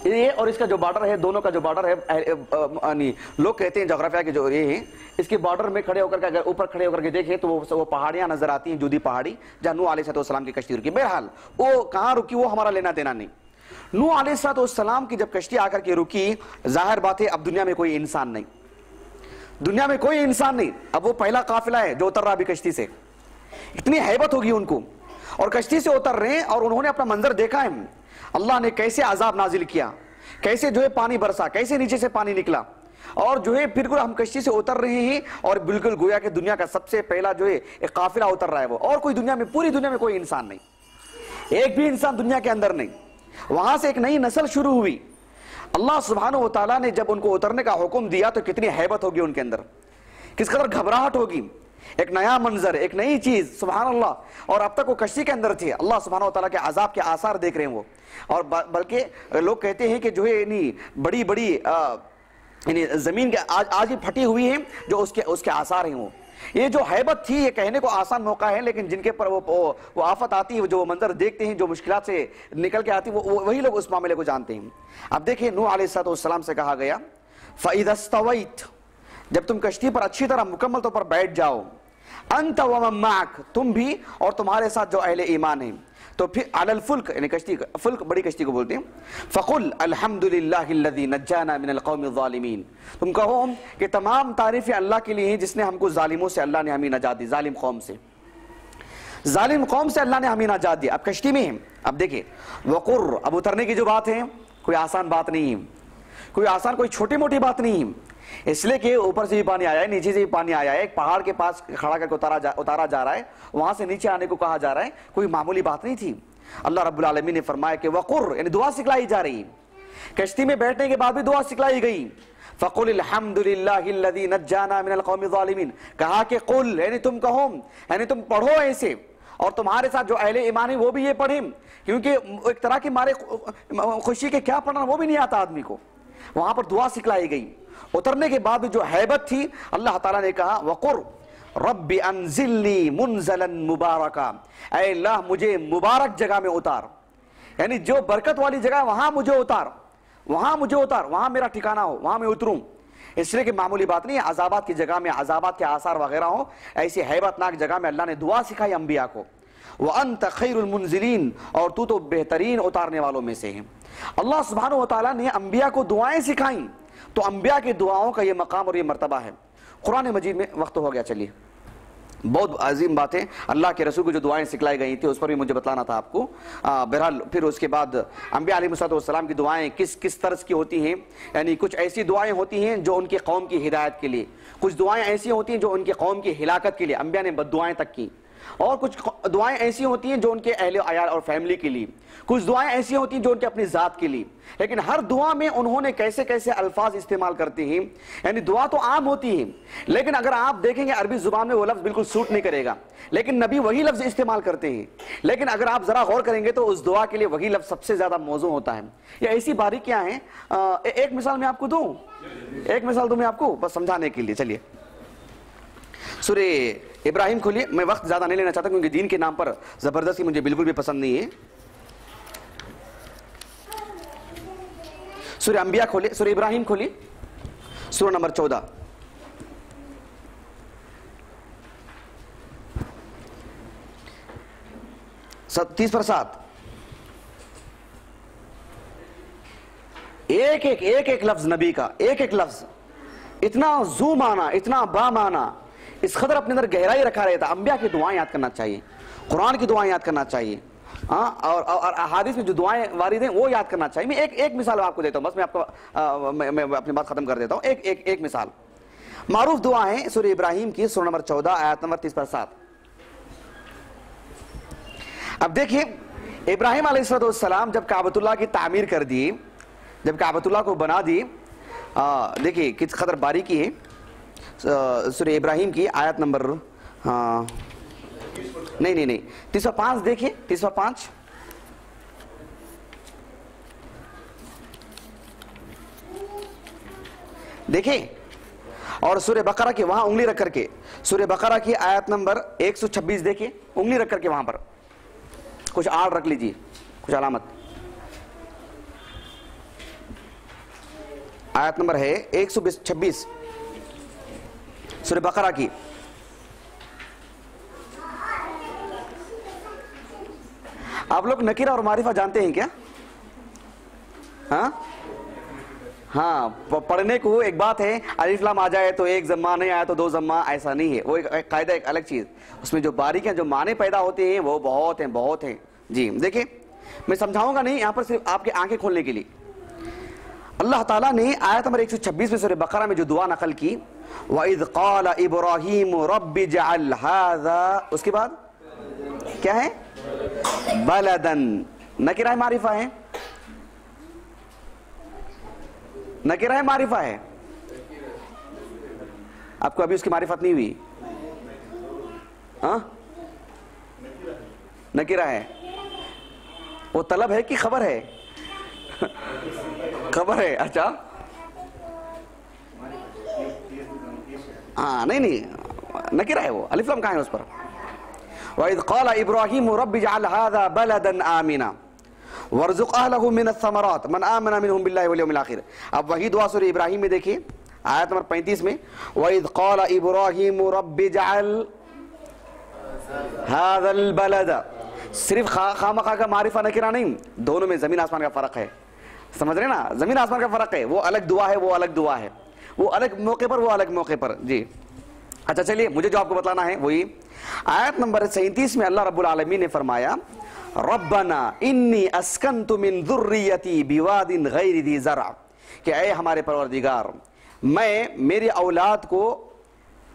S1: یہ اور اس کا جو بارڈر ہے, دونوں کا جو بارڈر ہے, لوگ کہتے ہیں جغرافیہ کے جو یہ ہیں, اس کے بارڈر میں کھڑے ہو کر کے اگر اوپر کھڑے ہو کر کے دیکھیں تو وہ پہاڑیاں نظر آتی ہیں, جودی پہاڑی, جہاں نوح علیہ السلام کی کشتی رکی. بہرحال وہ کہاں رکی وہ ہمارا لینا دینا نہیں. نوح علیہ السلام کی جب کشتی آ کر کے رکی, ظاہر بات ہے اب دنیا میں کوئی انسان نہیں, دنیا میں کوئی انسان نہیں. اب وہ پہلا قافلہ ہے جو اتر رہا بھی کشتی سے, اتنی ہیبت ہوگی ان کو, اور کشتی سے اتر رہے ہیں اور انہوں نے اپنا منظر دیکھا ہے, اللہ نے کیسے عذاب نازل کیا, کیسے جو ہے پانی برسا, کیسے نیچے سے پانی نکلا, اور جو ہے پھر ہم کشتی سے اتر رہے ہیں اور بالکل گویا کہ دنیا کا سب سے پہلا جو ہے ایک قافلہ اتر رہا ہے وہ, اور کوئی دنیا میں, پوری دنیا میں کوئی انسان نہیں, ایک بھی انسان دنیا کے اندر نہیں. وہاں سے ایک نئی نسل شروع ہوئی. اللہ سبحانہ و تعالیٰ نے جب ان کو اترنے کا حکم دیا تو کتنی ہیبت ہوگی ان کے اندر, کس قدر گھبراہٹ ہوگی, ایک نیا منظر, ایک نئی چیز, سبحان اللہ. اور اب تک وہ کشتی کے اندر تھے, اللہ سبحانہ و تعالیٰ کے عذاب کے آثار دیکھ رہے ہیں وہ. اور بلکہ لوگ کہتے ہیں کہ جو ہے بڑی بڑی یعنی زمین کے آج بھی پھٹی ہوئی ہیں جو اس کے آثار ہیں وہ. یہ جو ہیبت تھی, یہ کہنے کو آسان موقع ہے, لیکن جن کے پر وہ آفت آتی ہے, جو منظر دیکھتے ہیں, جو مشکلات سے نکل کے آتی, وہی لوگ اس معاملے کو جانتے ہیں. اب دیکھیں نوح علیہ السلام سے کہا گیا فَإِذَا اسْتَوَيْتَ, جب تم کشتی پر اچھی طرح مکمل طور پر بیٹھ جاؤ, انت ومن معک, تم بھی اور تمہارے ساتھ جو اہل ایمان ہیں, تو پھر علی الفلک, یعنی کشتی, فلک بڑی کشتی کو بولتے ہیں, فقل الحمد للہ الذی نجانا من القوم الظالمین, تم کہو کہ تمام تعریفیں اللہ کے لیے ہیں جس نے ہم کو ظالموں سے, اللہ نے ہمیں نجات دی, ظالم قوم سے, ظالم قوم سے اللہ نے ہمیں نجات دی. اب کشتی میں ہیں, اب دیکھیں وقر, اب اترنے کی جو بات ہے کوئی آسان بات نہیں ہے, کوئی آسان, کوئی چھوٹی موٹی بات نہیں ہے, اس لیے کہ اوپر سے بھی پانی آیا ہے, نیچے سے بھی پانی آیا ہے, ایک پہاڑ کے پاس کھڑا کر کے اتارا جا رہا ہے, وہاں سے نیچے آنے کو کہا جا رہا ہے, کوئی معمولی بات نہیں تھی. اللہ رب العالمین نے فرمایا کہ وقر, یعنی دعا سکھلائی جا رہی ہے, کشتی میں بیٹھنے کے بعد بھی دعا سکھلائی گئی. فَقُلِ الْحَمْدُ لِلَّهِ الَّذِي نَجَّانَا مِنَ الْقَوْمِ الظَّالِمِينَ. کہا کہ قل یعنی تم کہو یعنی تم پڑھو ایسے, اور تمہارے ساتھ جو اہل ایمان ہیں وہ بھی یہ پڑھیں, کیونکہ ایک طرح کی مارے خوشی کے کیا پڑھنا وہ بھی نہیں آتا آدمی کو. وہاں پر دعا سکھلائی گئی. اترنے کے بعد جو ہیبت تھی, اللہ تعالیٰ نے کہا وَقُرْ رَبِّ أَنزِلْنِي مُنزَلًا مُبَارَكًا, اے اللہ مجھے مبارک جگہ میں اتار, یعنی جو برکت والی جگہ ہے وہاں مجھے اتار, وہاں میرا ٹھکانہ ہو, وہاں میں اتروں. اس لیے کہ معمولی بات نہیں ہے, عذابات کی جگہ میں عذابات کے آثار وغیرہ ہوں, ایسی ہیبت ناک جگہ میں اللہ نے دعا سکھائی انبیاء کو. وَأَنْتَ خَيْرُ الْمُنزِلِينَ, اور تو بہترین اتارنے والوں میں سے ہیں. اللہ سبحانہ وتعالیٰ نے انبیاء کو دعائیں سکھائیں, تو انبیاء کی دعاؤں کا یہ مقام اور یہ مرتبہ ہے. قرآن مجید میں وقت ہو گیا, چلیے بہت عظیم بات ہے. اللہ کے رسول کو جو دعائیں سکھلائی گئی تھی اس پر بھی مجھے بتلانا تھا آپ کو. بہرحال پھر اس کے بعد انبیاء علیہ السلام کی دعائیں کس طرز کی ہوتی ہیں, یعنی کچھ ایسی دعائیں ہوتی ہیں جو ان کی قوم کی ہدایت کے لیے, کچھ دعائیں ایسی ہوتی ہیں جو ان کی قوم کی ہلاکت کے لیے, انبیاء نے بد دعائیں تک کی, اور کچھ دعائیں ایسی ہوتی ہیں جو ان کے اہل و عیال اور فیملی کے لیے, کچھ دعائیں ایسی ہوتی ہیں جو ان کے اپنی ذات کے لیے. لیکن ہر دعا میں انہوں نے کیسے کیسے الفاظ استعمال کرتے ہیں. یعنی دعا تو عام ہوتی ہے, لیکن اگر آپ دیکھیں گے عربی زبان میں وہ لفظ بالکل سوٹ نہیں کرے گا, لیکن نبی وہی لفظ استعمال کرتے ہیں. لیکن اگر آپ ذرا غور کریں گے تو اس دعا کے لیے وہی لفظ سب سے زیادہ موزوں ہوتا ہے. یہ ایسی باریکیاں ہیں. ایک مثال میں آپ کو دوں, میں آپ کو بس سمجھانے کے لیے. چلیے سورہ ابراہیم کھولیے. میں وقت زیادہ نہیں لینا چاہتا کیونکہ دین کے نام پر زبردستی مجھے بالکل بھی پسند نہیں ہے. سورہ انبیاء کھولیے, سورہ ابراہیم کھولیے, سورہ نمبر 14. تیس پر 7. ایک لفظ نبی کا, ایک لفظ اتنا زو مانا, اتنا با مانا, اس قدر اپنے اندر گہرائی رکھا رہتا. انبیاء کی دعائیں یاد کرنا چاہیے, قرآن کی دعائیں یاد کرنا چاہیے, اور احادیث میں جو دعائیں وارد ہیں وہ یاد کرنا چاہیے. میں ایک مثال آپ کو دیتا ہوں, بس میں آپ کو میں اپنی بات ختم کر دیتا ہوں. ایک مثال معروف دعا ہے سورہ ابراہیم کی, سورہ نمبر 14 آیت نمبر 30 پر 7. اب دیکھیے ابراہیم علیہ السلام جب کعبۃ اللہ کی تعمیر کر دی, جب کعبۃ اللہ کو بنا دی, دیکھیے کس قدر باریکی ہے. سورہ ابراہیم کی آیت نمبر نہیں 305 دیکھیں, 305 دیکھیں, اور سورہ بقرہ کی وہاں انگلی رکھ کر کے, سورہ بقرہ کی آیت نمبر 126 دیکھیں, انگلی رکھ کر کے وہاں پر کچھ آڑ رکھ لیجیے, کچھ علامت. آیت نمبر ہے 126 سورہ بقرہ کی. آپ لوگ نکیرہ اور معرفہ جانتے ہیں کیا؟ ہاں پڑھنے کو ایک بات ہے, الف لام آ جائے تو ایک ضمہ, نہیں آیا تو دو ضمہ, ایسا نہیں ہے. وہ ایک قاعدہ, ایک الگ چیز. اس میں جو باریکیاں, جو معنی پیدا ہوتے ہیں وہ بہت ہیں. جی دیکھیں میں سمجھاؤں گا نہیں, یہاں پر صرف آپ کی آنکھیں کھولنے کے لیے. اللہ تعالیٰ نے آیت نمبر 126 میں سورہ بقرہ میں جو دعا نقل کی, وَإِذْ قَالَ إِبْرَاهِيمُ رَبِّ اجْعَلْ هَذَا, اس کے بعد کیا ہے؟ بَلَدًا. نکرہ معرفہ ہے, نکرہ معرفہ ہے. آپ کو ابھی اس کی معرفت نہیں ہوئی؟ نکرہ ہے. وہ طلب ہے کہ خبر ہے؟ خبر ہے. اچھا نہیں نکرہ ہے, وہ الف لام کہاں ہے اس پر؟ وَإِذْ قَالَ إِبْرَاهِيمُ رَبِّ اجْعَلْ هَذَا بَلَدًا آمِنًا وَارْزُقْ أَهْلَهُ مِنَ الثَّمَرَاتِ مَنْ آمَنَ مِنْهُمْ بِاللَّهِ وَالْيَوْمِ الْآخِرِ. اب وہی دعا سورہ ابراہیم میں دیکھیے آیت نمبر 35 میں, وَإِذْ قَالَ إِبْرَاهِيمُ رَبِّ اجْعَلْ هَذَا الْبَلَدَ. صرف خامخواہ کا معرفہ نکرہ نہیں, دونوں میں زمین آسمان کا فرق ہے. سمجھ رہے نا, زمین آسمان کا فرق ہے. وہ الگ دعا ہے, وہ الگ دعا ہے, وہ الگ موقع پر, وہ الگ موقع پر. جی اچھا چلیے, مجھے جو آپ کو بتلانا ہے وہی آیت نمبر 37 میں اللہ رب العالمین نے فرمایا, ربنا انی اسکنت من ذریتی بواد غیر ذی زرع, کہ اے ہمارے پروردگار میں میری اولاد کو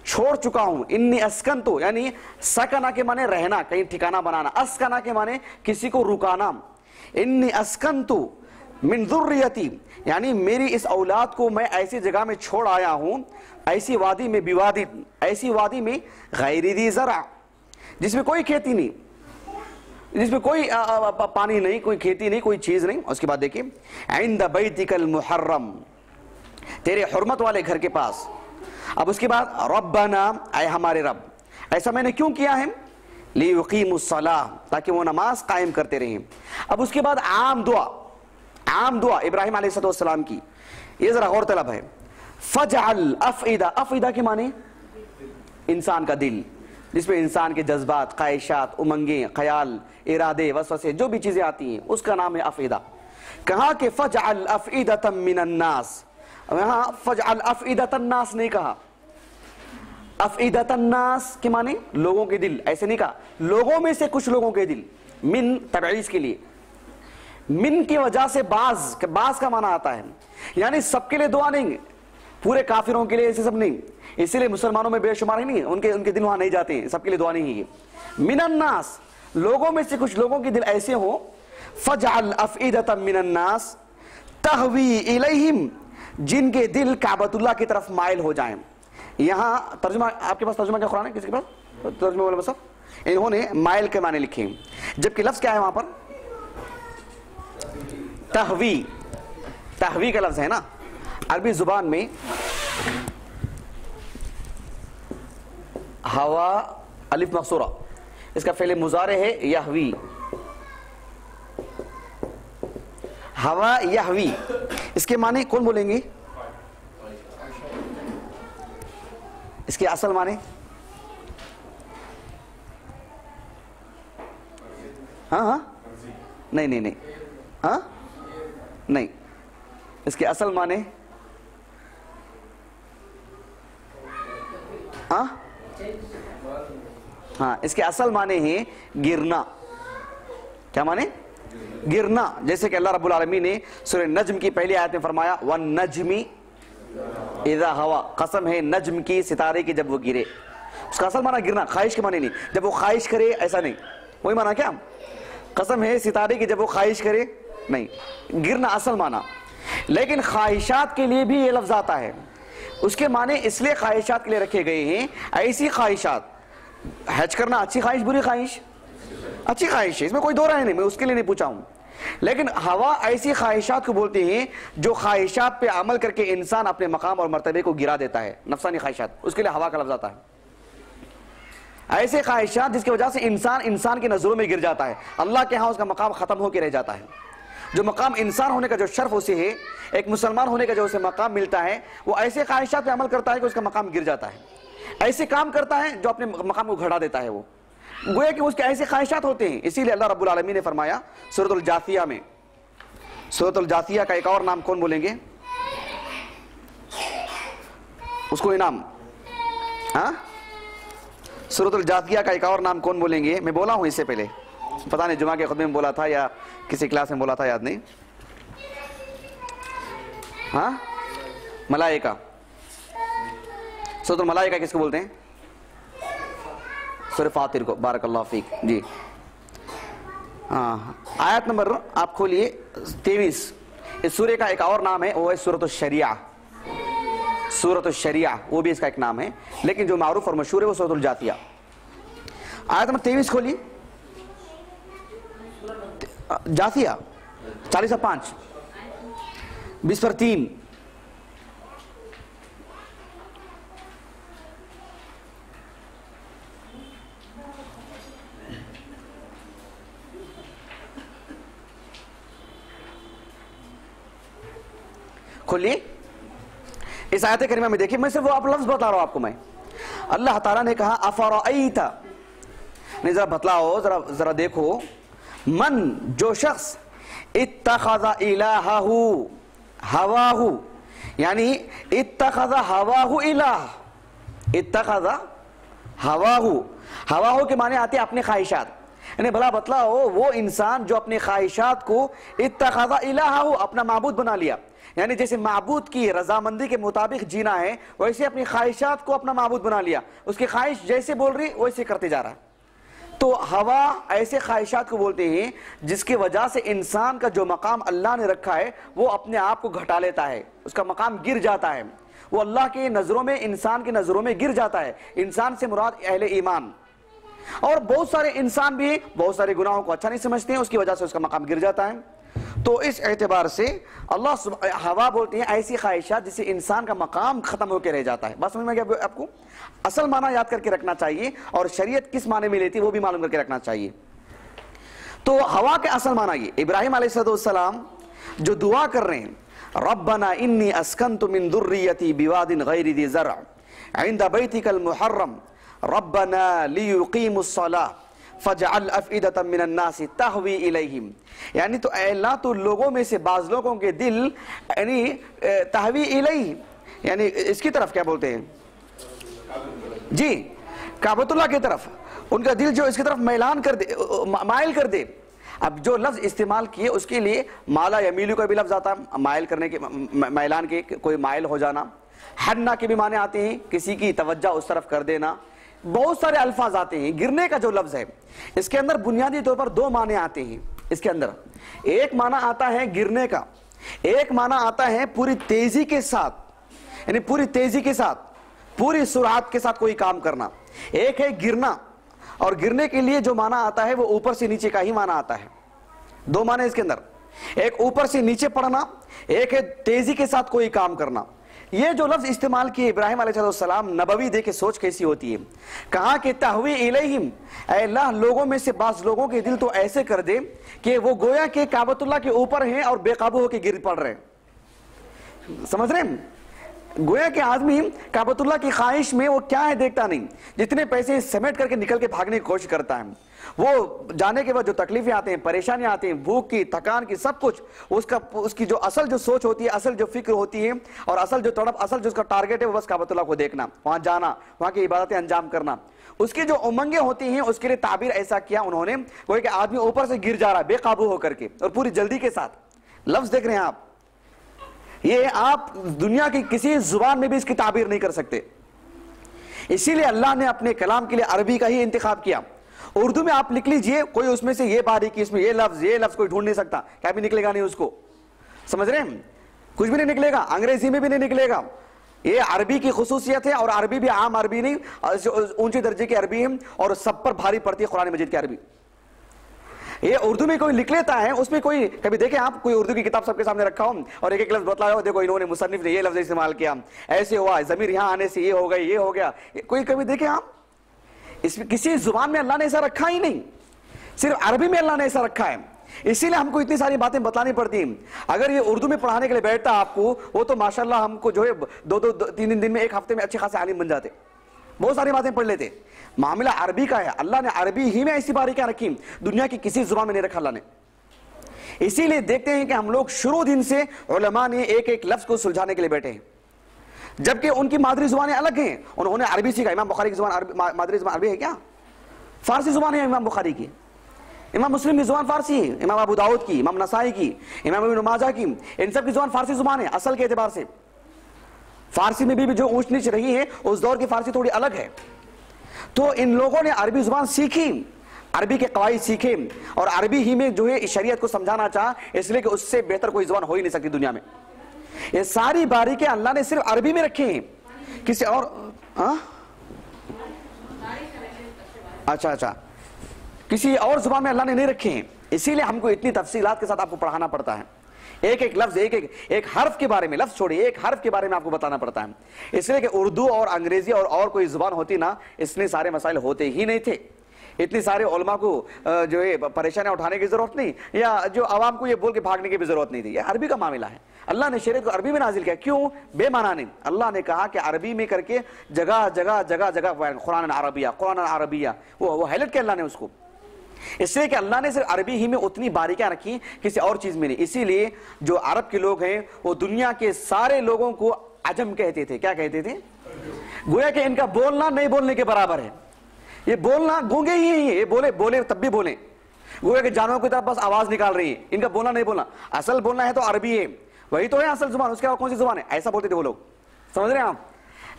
S1: چھوڑ چکا ہوں. انی اسکنتو یعنی سکنا کے معنی رہنا, کہیں ٹھکانہ بنانا, اسکنا کے معنی کسی کو رکانا. انی اسکنتو من ذریتی، یعنی میری اس اولاد کو میں ایسی جگہ میں چھوڑ آیا ہوں، ایسی وادی میں بوادی، ایسی وادی میں غیر ذی زرع، جس میں کوئی کھیتی نہیں، جس میں کوئی پانی نہیں، کوئی کھیتی نہیں، کوئی چیز نہیں. اس کے بعد دیکھیں عند بیتک المحرم، تیرے حرمت والے گھر کے پاس. اب اس کے بعد ربنا، اے ہمارے رب، ایسا میں نے کیوں کیا ہے؟ لیقیموا الصلاۃ، تاکہ وہ نماز قائم کرتے رہیں. اب اس کے بعد عام دعا ابراہیم علیہ السلام کی، یہ ذرا غور طلب ہے. فجعل افئدہ، افئدہ کے معنی انسان کا دل، جس میں انسان کے جذبات، خواہشات، امنگیں، خیال، ارادے، وسوسے، جو بھی چیزیں آتی ہیں اس کا نام ہے افئدہ. کہا کہ فجعل افئدۃ من الناس، یہاں فجعل افئدۃ الناس نہیں کہا. افئدۃ الناس کے معنی لوگوں کے دل، ایسے نہیں کہا، لوگوں میں سے کچھ لوگوں کے دل. من تبعیض کے لیے، من کی وجہ سے بعض کا معنی آتا ہے، یعنی سب کے لیے دعا نہیں، پورے کافروں کے لیے ایسے سب نہیں، اسی لیے مسلمانوں میں بے شمار ہی نہیں، ان کے دل وہاں نہیں جاتے ہیں، سب کے لیے دعا نہیں ہے. من الناس، لوگوں میں سے کچھ لوگوں کے دل ایسے ہوں. فجعل افئدۃ من الناس تہوی الیہم، جن کے دل کعبۃ اللہ کی طرف مائل ہو جائیں. یہاں ترجمہ، آپ کے پاس ترجمہ کیا قرآن ہے؟ کسی کے پاس ترجمہ والا بس؟ انہوں نے مائل کے معنی لکھے ہیں، جبکہ لفظ کیا ہے وہاں پر؟ تہوی. تہوی کا لفظ ہے نا عربی زبان میں، ہوا الف مقصورہ، اس کا فعل مضارع ہے یہوی، ہوا یہوی. اس کے معنی کون بولیں گے؟ اس کے اصل معنی ہاں نہیں ہاں نہیں، اس کے اصل معنی ہاں اس کے اصل معنی ہے گرنا. کیا معنی؟ گرنا. جیسے کہ اللہ رب العالمین نے سورہ نجم کی پہلی آیت میں فرمایا وَالنَّجْمِ اِذَا ہوا، قسم ہے نجم کی، ستارے کی جب وہ گرے. اس کا اصل معنی گرنا، خواہش کے معنی نہیں. جب وہ خواہش کرے ایسا نہیں، وہی معنی کیا؟ قسم ہے ستارے کی جب وہ خواہش کرے، نہیں، گرنا اصل معنی. لیکن خواہشات کے لیے بھی یہ لفظ آتا ہے. اس کے معنی اس لیے خواہشات کے لیے رکھے گئے ہیں، ایسی خواہشات، حج کرنا اچھی خواہش بری خواہش؟ اچھی خواہش ہے، اس میں کوئی دو رائے نہیں، میں اس کے لیے نہیں پوچھا ہوں. لیکن ہوا ایسی خواہشات کو بولتے ہیں جو خواہشات پہ عمل کر کے انسان اپنے مقام اور مرتبے کو گرا دیتا ہے، نفسانی خواہشات، اس کے لیے ہوا کا لفظ آتا ہے. ایسے خواہشات جس کی وجہ سے انسان کی نظروں میں گر جاتا ہے، اللہ کے ہاں اس کا مقام ختم ہو کے رہ جاتا ہے. جو مقام انسان ہونے کا جو شرف اسے ہے، ایک مسلمان ہونے کا جو اسے مقام ملتا ہے، وہ ایسے خواہشات پہ عمل کرتا ہے کہ اس کا مقام گر جاتا ہے. ایسے کام کرتا ہے جو اپنے مقام کو گھڑا دیتا ہے. وہ گویا کہ اس کے ایسے خواہشات ہوتے ہیں. اسی لیے اللہ رب العالمین نے فرمایا سورۃ الجاثیہ میں، سورۃ الجاثیہ کا ایک اور نام کون بولیں گے اس کو انعام؟ سورۃ الجاثیہ کا ایک اور نام کون بولیں گے؟ میں بولا ہوں اس سے پہلے، پتہ نہیں جمعہ کے خطبے میں بولا تھا یا کسی کلاس میں بولا تھا، یاد نہیں. ملائکہ. سورۃ الملائکہ کس کو بولتے ہیں؟ سورہ فاطر کو. بارک اللہ فیک. جی آیت نمبر آپ کھولیے 23. اس سورہ کا ایک اور نام ہے، وہ ہے سورۃ الشریعہ. سورۃ الشریعہ وہ بھی اس کا ایک نام ہے، لیکن جو معروف اور مشہور ہے وہ سورۃ الجاثیہ. آیت نمبر 23 کھولیے. جاثیہ 40/5 20/3. کھولیے اس آیت کریمہ میں. دیکھیں میں صرف وہ آپ لفظ بتا رہا ہوں آپ کو. میں اللہ تعالیٰ نے کہا افرأیت، نہیں ذرا بتلاؤ، ذرا دیکھو، من جو شخص اتخذ الہہ ہواہ، یعنی اتخذ ہواہ الہ. اتخذ ہواہ، ہواہ کے معنی آتے ہیں اپنے خواہشات. یعنی بھلا بتلاؤ وہ انسان جو اپنے خواہشات کو اتخذ الہہ، اپنا معبود بنا لیا. یعنی جیسے معبود کی رضامندی کے مطابق جینا ہے، ویسے اپنی خواہشات کو اپنا معبود بنا لیا. اس کی خواہش جیسے بول رہی ویسے کرتے جا رہا ہے. تو ہوا ایسے خواہشات کو بولتے ہیں جس کی وجہ سے انسان کا جو مقام اللہ نے رکھا ہے وہ اپنے آپ کو گھٹا لیتا ہے، اس کا مقام گر جاتا ہے، وہ اللہ کی نظروں میں، انسان کی نظروں میں گر جاتا ہے۔ انسان سے مراد اہل ایمان، اور بہت سارے انسان بھی بہت سارے گناہوں کو اچھا نہیں سمجھتے ہیں، اس کی وجہ سے اس کا مقام گر جاتا ہے۔ تو اس اعتبار سے اللہ ہوا بولتے ہیں ایسی خواہشات جس سے انسان کا مقام ختم ہو کے رہ جاتا ہے۔ بات سمجھ میں گیا آپ کو؟ اصل معنی یاد کر کے رکھنا چاہیے، اور شریعت کس معنی میں لیتی ہے وہ بھی معلوم کر کے رکھنا چاہیے۔ تو ہوا کے اصل معنی یہ، ابراہیم علیہ السلام جو دعا کر رہے ہیں، ربنا انی اسکنت من ذریتی بواد غیر ذی زرع عند بیتک المحرم ربنا لیقیموا الصلاۃ فجعل افئدۃ من الناس تہوی الیہم، یعنی تو اے اللہ تو لوگوں میں سے بعض لوگوں کے دل یعنی تہوی الیہ، یعنی اس کی طرف کیا بولتے ہیں جی، کعبۃ اللہ کی طرف ان کا دل جو اس کی طرف میلان کر دے، مائل کر دے۔ اب جو لفظ استعمال کیے اس کے لیے مالا یمیلو کا بھی لفظ آتا ہے، مائل کرنے کے، میلان کے، کوئی مائل ہو جانا۔ حنا کے بھی معنی آتے ہیں، کسی کی توجہ اس طرف کر دینا۔ بہت سارے الفاظ آتے ہیں۔ گرنے کا جو لفظ ہے اس کے اندر بنیادی طور پر دو معنی آتے ہیں۔ اس کے اندر ایک معنی آتا ہے گرنے کا، ایک معنی آتا ہے پوری تیزی کے ساتھ، یعنی پوری تیزی کے ساتھ، پوری سرعت کے ساتھ کوئی کام کرنا۔ ایک ہے گرنا، اور گرنے کے لیے جو معنی آتا ہے وہ اوپر سے نیچے کا ہی معنی آتا ہے۔ دو معنی اس کے اندر، ایک اوپر سے نیچے پڑنا، ایک ہے تیزی کے ساتھ کوئی کام کرنا۔ یہ جو لفظ استعمال کیے ابراہیم علیہ السلام، نبوی دیکھے سوچ کیسی ہوتی ہے۔ کہا کہ تہوی الیہم، اے اللہ لوگوں میں سے بعض لوگوں کے دل تو ایسے کر دے کہ وہ گویا کہ کعبۃ اللہ کے اوپر ہیں اور بے قابو ہو کے گر پڑ رہے ہیں۔ سمجھ رہے ہیں؟ گویا کہ آدمی کعبۃ اللہ کی خواہش میں وہ کیا ہے دیکھتا نہیں، جتنے پیسے سمیٹ کر کے نکل کے بھاگنے کی کوشش کرتا ہے۔ وہ جانے کے بعد جو تکلیفیں آتے ہیں، پریشانیاں آتی ہیں، بھوک کی، تھکان کی، سب کچھ اس کی جو اصل جو سوچ ہوتی ہے، اصل جو فکر ہوتی ہے، اور اصل جو تڑپ، اصل جو اس کا ٹارگٹ ہے وہ بس کعبۃ اللہ کو دیکھنا، وہاں جانا، وہاں کی عبادتیں انجام کرنا۔ اس کی جو امنگیں ہوتی ہیں اس کے لیے تعبیر ایسا کیا انہوں نے، وہ کہ آدمی اوپر سے گر جا رہا ہے بے قابو ہو کر کے، اور پوری جلدی کے ساتھ۔ لفظ دیکھ رہے ہیں آپ، یہ آپ دنیا کی کسی زبان میں بھی اس کی تعبیر نہیں کر سکتے۔ اسی لیے اللہ نے اپنے کلام کے لیے عربی کا ہی انتخاب کیا۔ اردو میں آپ لکھ لیجئے، کوئی اس میں سے یہ باریکی، اس میں یہ لفظ کوئی ڈھونڈ نہیں سکتا، کیا بھی نکلے گا نہیں اس کو۔ سمجھ رہے ہیں؟ کچھ بھی نہیں نکلے گا، انگریزی میں بھی نہیں نکلے گا۔ یہ عربی کی خصوصیت ہے، اور عربی بھی عام عربی نہیں، اونچے درجے کی عربی ہے، اور سب پر بھاری پڑتی ہے قرآن مجید کی عربی۔ یہ اردو میں کوئی لکھ لیتا ہے، اس میں کوئی کبھی دیکھیں آپ کوئی اردو کی کتاب سب کے سامنے رکھا ہو اور ایک ایک لفظ بتلایا ہو، دیکھو انہوں نے مصنف نے یہ لفظ استعمال کیا، ایسے ہوا، ضمیر یہاں آنے سے یہ ہو گیا، یہ ہو گیا، کوئی کبھی دیکھیں آپ؟ اس میں کسی زبان میں اللہ نے ایسا رکھا ہی نہیں، صرف عربی میں اللہ نے ایسا رکھا ہے۔ اسی لیے ہم کو اتنی ساری باتیں بتلانی پڑتی ہیں۔ اگر یہ اردو میں پڑھانے کے لیے بیٹھتا آپ کو، وہ تو ماشاءاللہ ہم کو جو ہے دو تین دن میں، ایک ہفتے میں اچھے خاصے عالم بن جاتے، بہت ساری باتیں پڑھ لیتے۔ معاملہ عربی کا ہے، اللہ نے عربی ہی میں ایسی باریکیاں رکھی، دنیا کی کسی زبان میں نہیں رکھا اللہ نے۔ اسی لیے دیکھتے ہیں کہ ہم لوگ شروع دن سے علماء نے ایک ایک لفظ کو سلجھانے کے لیے بیٹھے ہیں، جبکہ ان کی مادری زبانیں الگ ہیں۔ انہوں نے عربی سیکھا، امام بخاری کی زبان مادری زبان عربی ہے کیا؟ فارسی زبان ہے امام بخاری کی، امام مسلم کی زبان فارسی ہے، امام ابو داؤد کی، امام نسائی کی، امام ابن ماجہ کی، ان سب کی زبان فارسی زبان ہے اصل کے اعتبار سے۔ فارسی میں بھی جو اونچ نیچ رہی ہے اس دور کی فارسی تھوڑی الگ ہے۔ تو ان لوگوں نے عربی زبان سیکھی، عربی کے قواعد سیکھے، اور عربی ہی میں جو ہے شریعت کو سمجھانا چاہا، اس لیے کہ اس سے بہتر کوئی زبان ہو ہی نہیں سکتی دنیا میں۔ یہ ساری باریکیاں اللہ نے صرف عربی میں رکھی ہیں، کسی اور اچھا کسی اور زبان میں اللہ نے نہیں رکھے ہیں۔ اسی لیے ہم کو اتنی تفصیلات کے ساتھ آپ کو پڑھانا پڑتا ہے، ایک ایک لفظ، ایک حرف کے بارے میں، لفظ چھوڑیے ایک حرف کے بارے میں آپ کو بتانا پڑتا ہے۔ اس لیے کہ اردو اور انگریزی اور کوئی زبان ہوتی نا، اتنے سارے مسائل ہوتے ہی نہیں تھے، اتنے سارے علماء کو جو ہے پریشانیاں اٹھانے کی ضرورت نہیں، یا جو عوام کو یہ بول کے بھاگنے کی بھی ضرورت نہیں تھی۔ یہ عربی کا معاملہ ہے، اللہ نے شریعت کو عربی میں نازل کیا، کیوں؟ بے معنی نہیں، اللہ نے کہا کہ عربی میں کر کے جگہ قرآن عربیہ، وہ ہائلائٹ کیا اللہ نے اس کو، اس لیے کہ اللہ نے صرف عربی ہی میں اتنی باریکیاں رکھی، کسی اور چیز میں نہیں۔ اسی لیے جو عرب کے لوگ ہیں وہ دنیا کے سارے لوگوں کو عجم کہتے تھے۔ کیا کہتے تھے؟ گویا کہ ان کا بولنا نہیں بولنے کے برابر ہے، یہ بولنا گونگے ہی ہیں، یہ بولے تب بھی بولیں، گویا کہ جانوروں کی طرف بس آواز نکال رہی ہے، ان کا بولنا نہیں بولنا، اصل بولنا ہے تو عربی ہے، وہی تو ہے اصل زبان، اس کے علاوہ کون سی زبان ہے؟ ایسا بولتے تھے وہ لوگ۔ سمجھ رہے ہیں آپ؟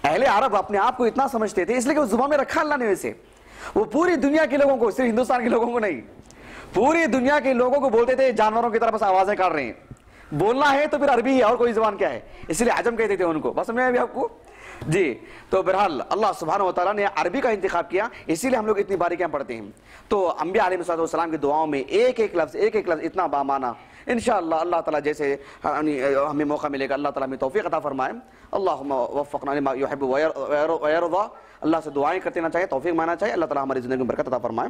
S1: اہل عرب اپنے آپ کو اتنا سمجھتے تھے، اس لیے کہ اس زبان میں رکھا اللہ نے ویسے، وہ پوری دنیا کے لوگوں کو, صرف ہندوستان کے لوگوں کو نہیں, پوری دنیا کے لوگوں کو بولتے تھے جانوروں کی طرح بس آوازیں کاٹ رہے ہیں, بولنا ہے تو پھر عربی ہے اور کوئی زبان کیا ہے, اس لیے عجم کہتے تھے ان کو. بس سمجھ میں ابھی آپ کو جی. تو بہرحال اللہ سبحانہ و تعالیٰ نے عربی کا انتخاب کیا, اسی لیے ہم لوگ اتنی باریکیاں پڑھتے ہیں. تو انبیاء علیہ السلام کی دعاؤں میں ایک ایک لفظ اتنا بامانہ, انشاءاللہ اللہ تعالیٰ جیسے ہمیں موقع ملے گا اللہ تعالیٰ ہمیں توفیق عطا فرمائے. اللہم وفقنا لما یحب ویرضا, اللہ سے دعائیں کرتے رہنا چاہیے, توفیق ماننا چاہیے, اللہ تعالیٰ ہماری زندگی میں برکت عطا فرمائے.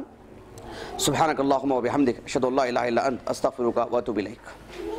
S1: سبحانک اللہم و بحمدک, اشہد ان لا الہ الا انت, استغفرک و اتوب الیک.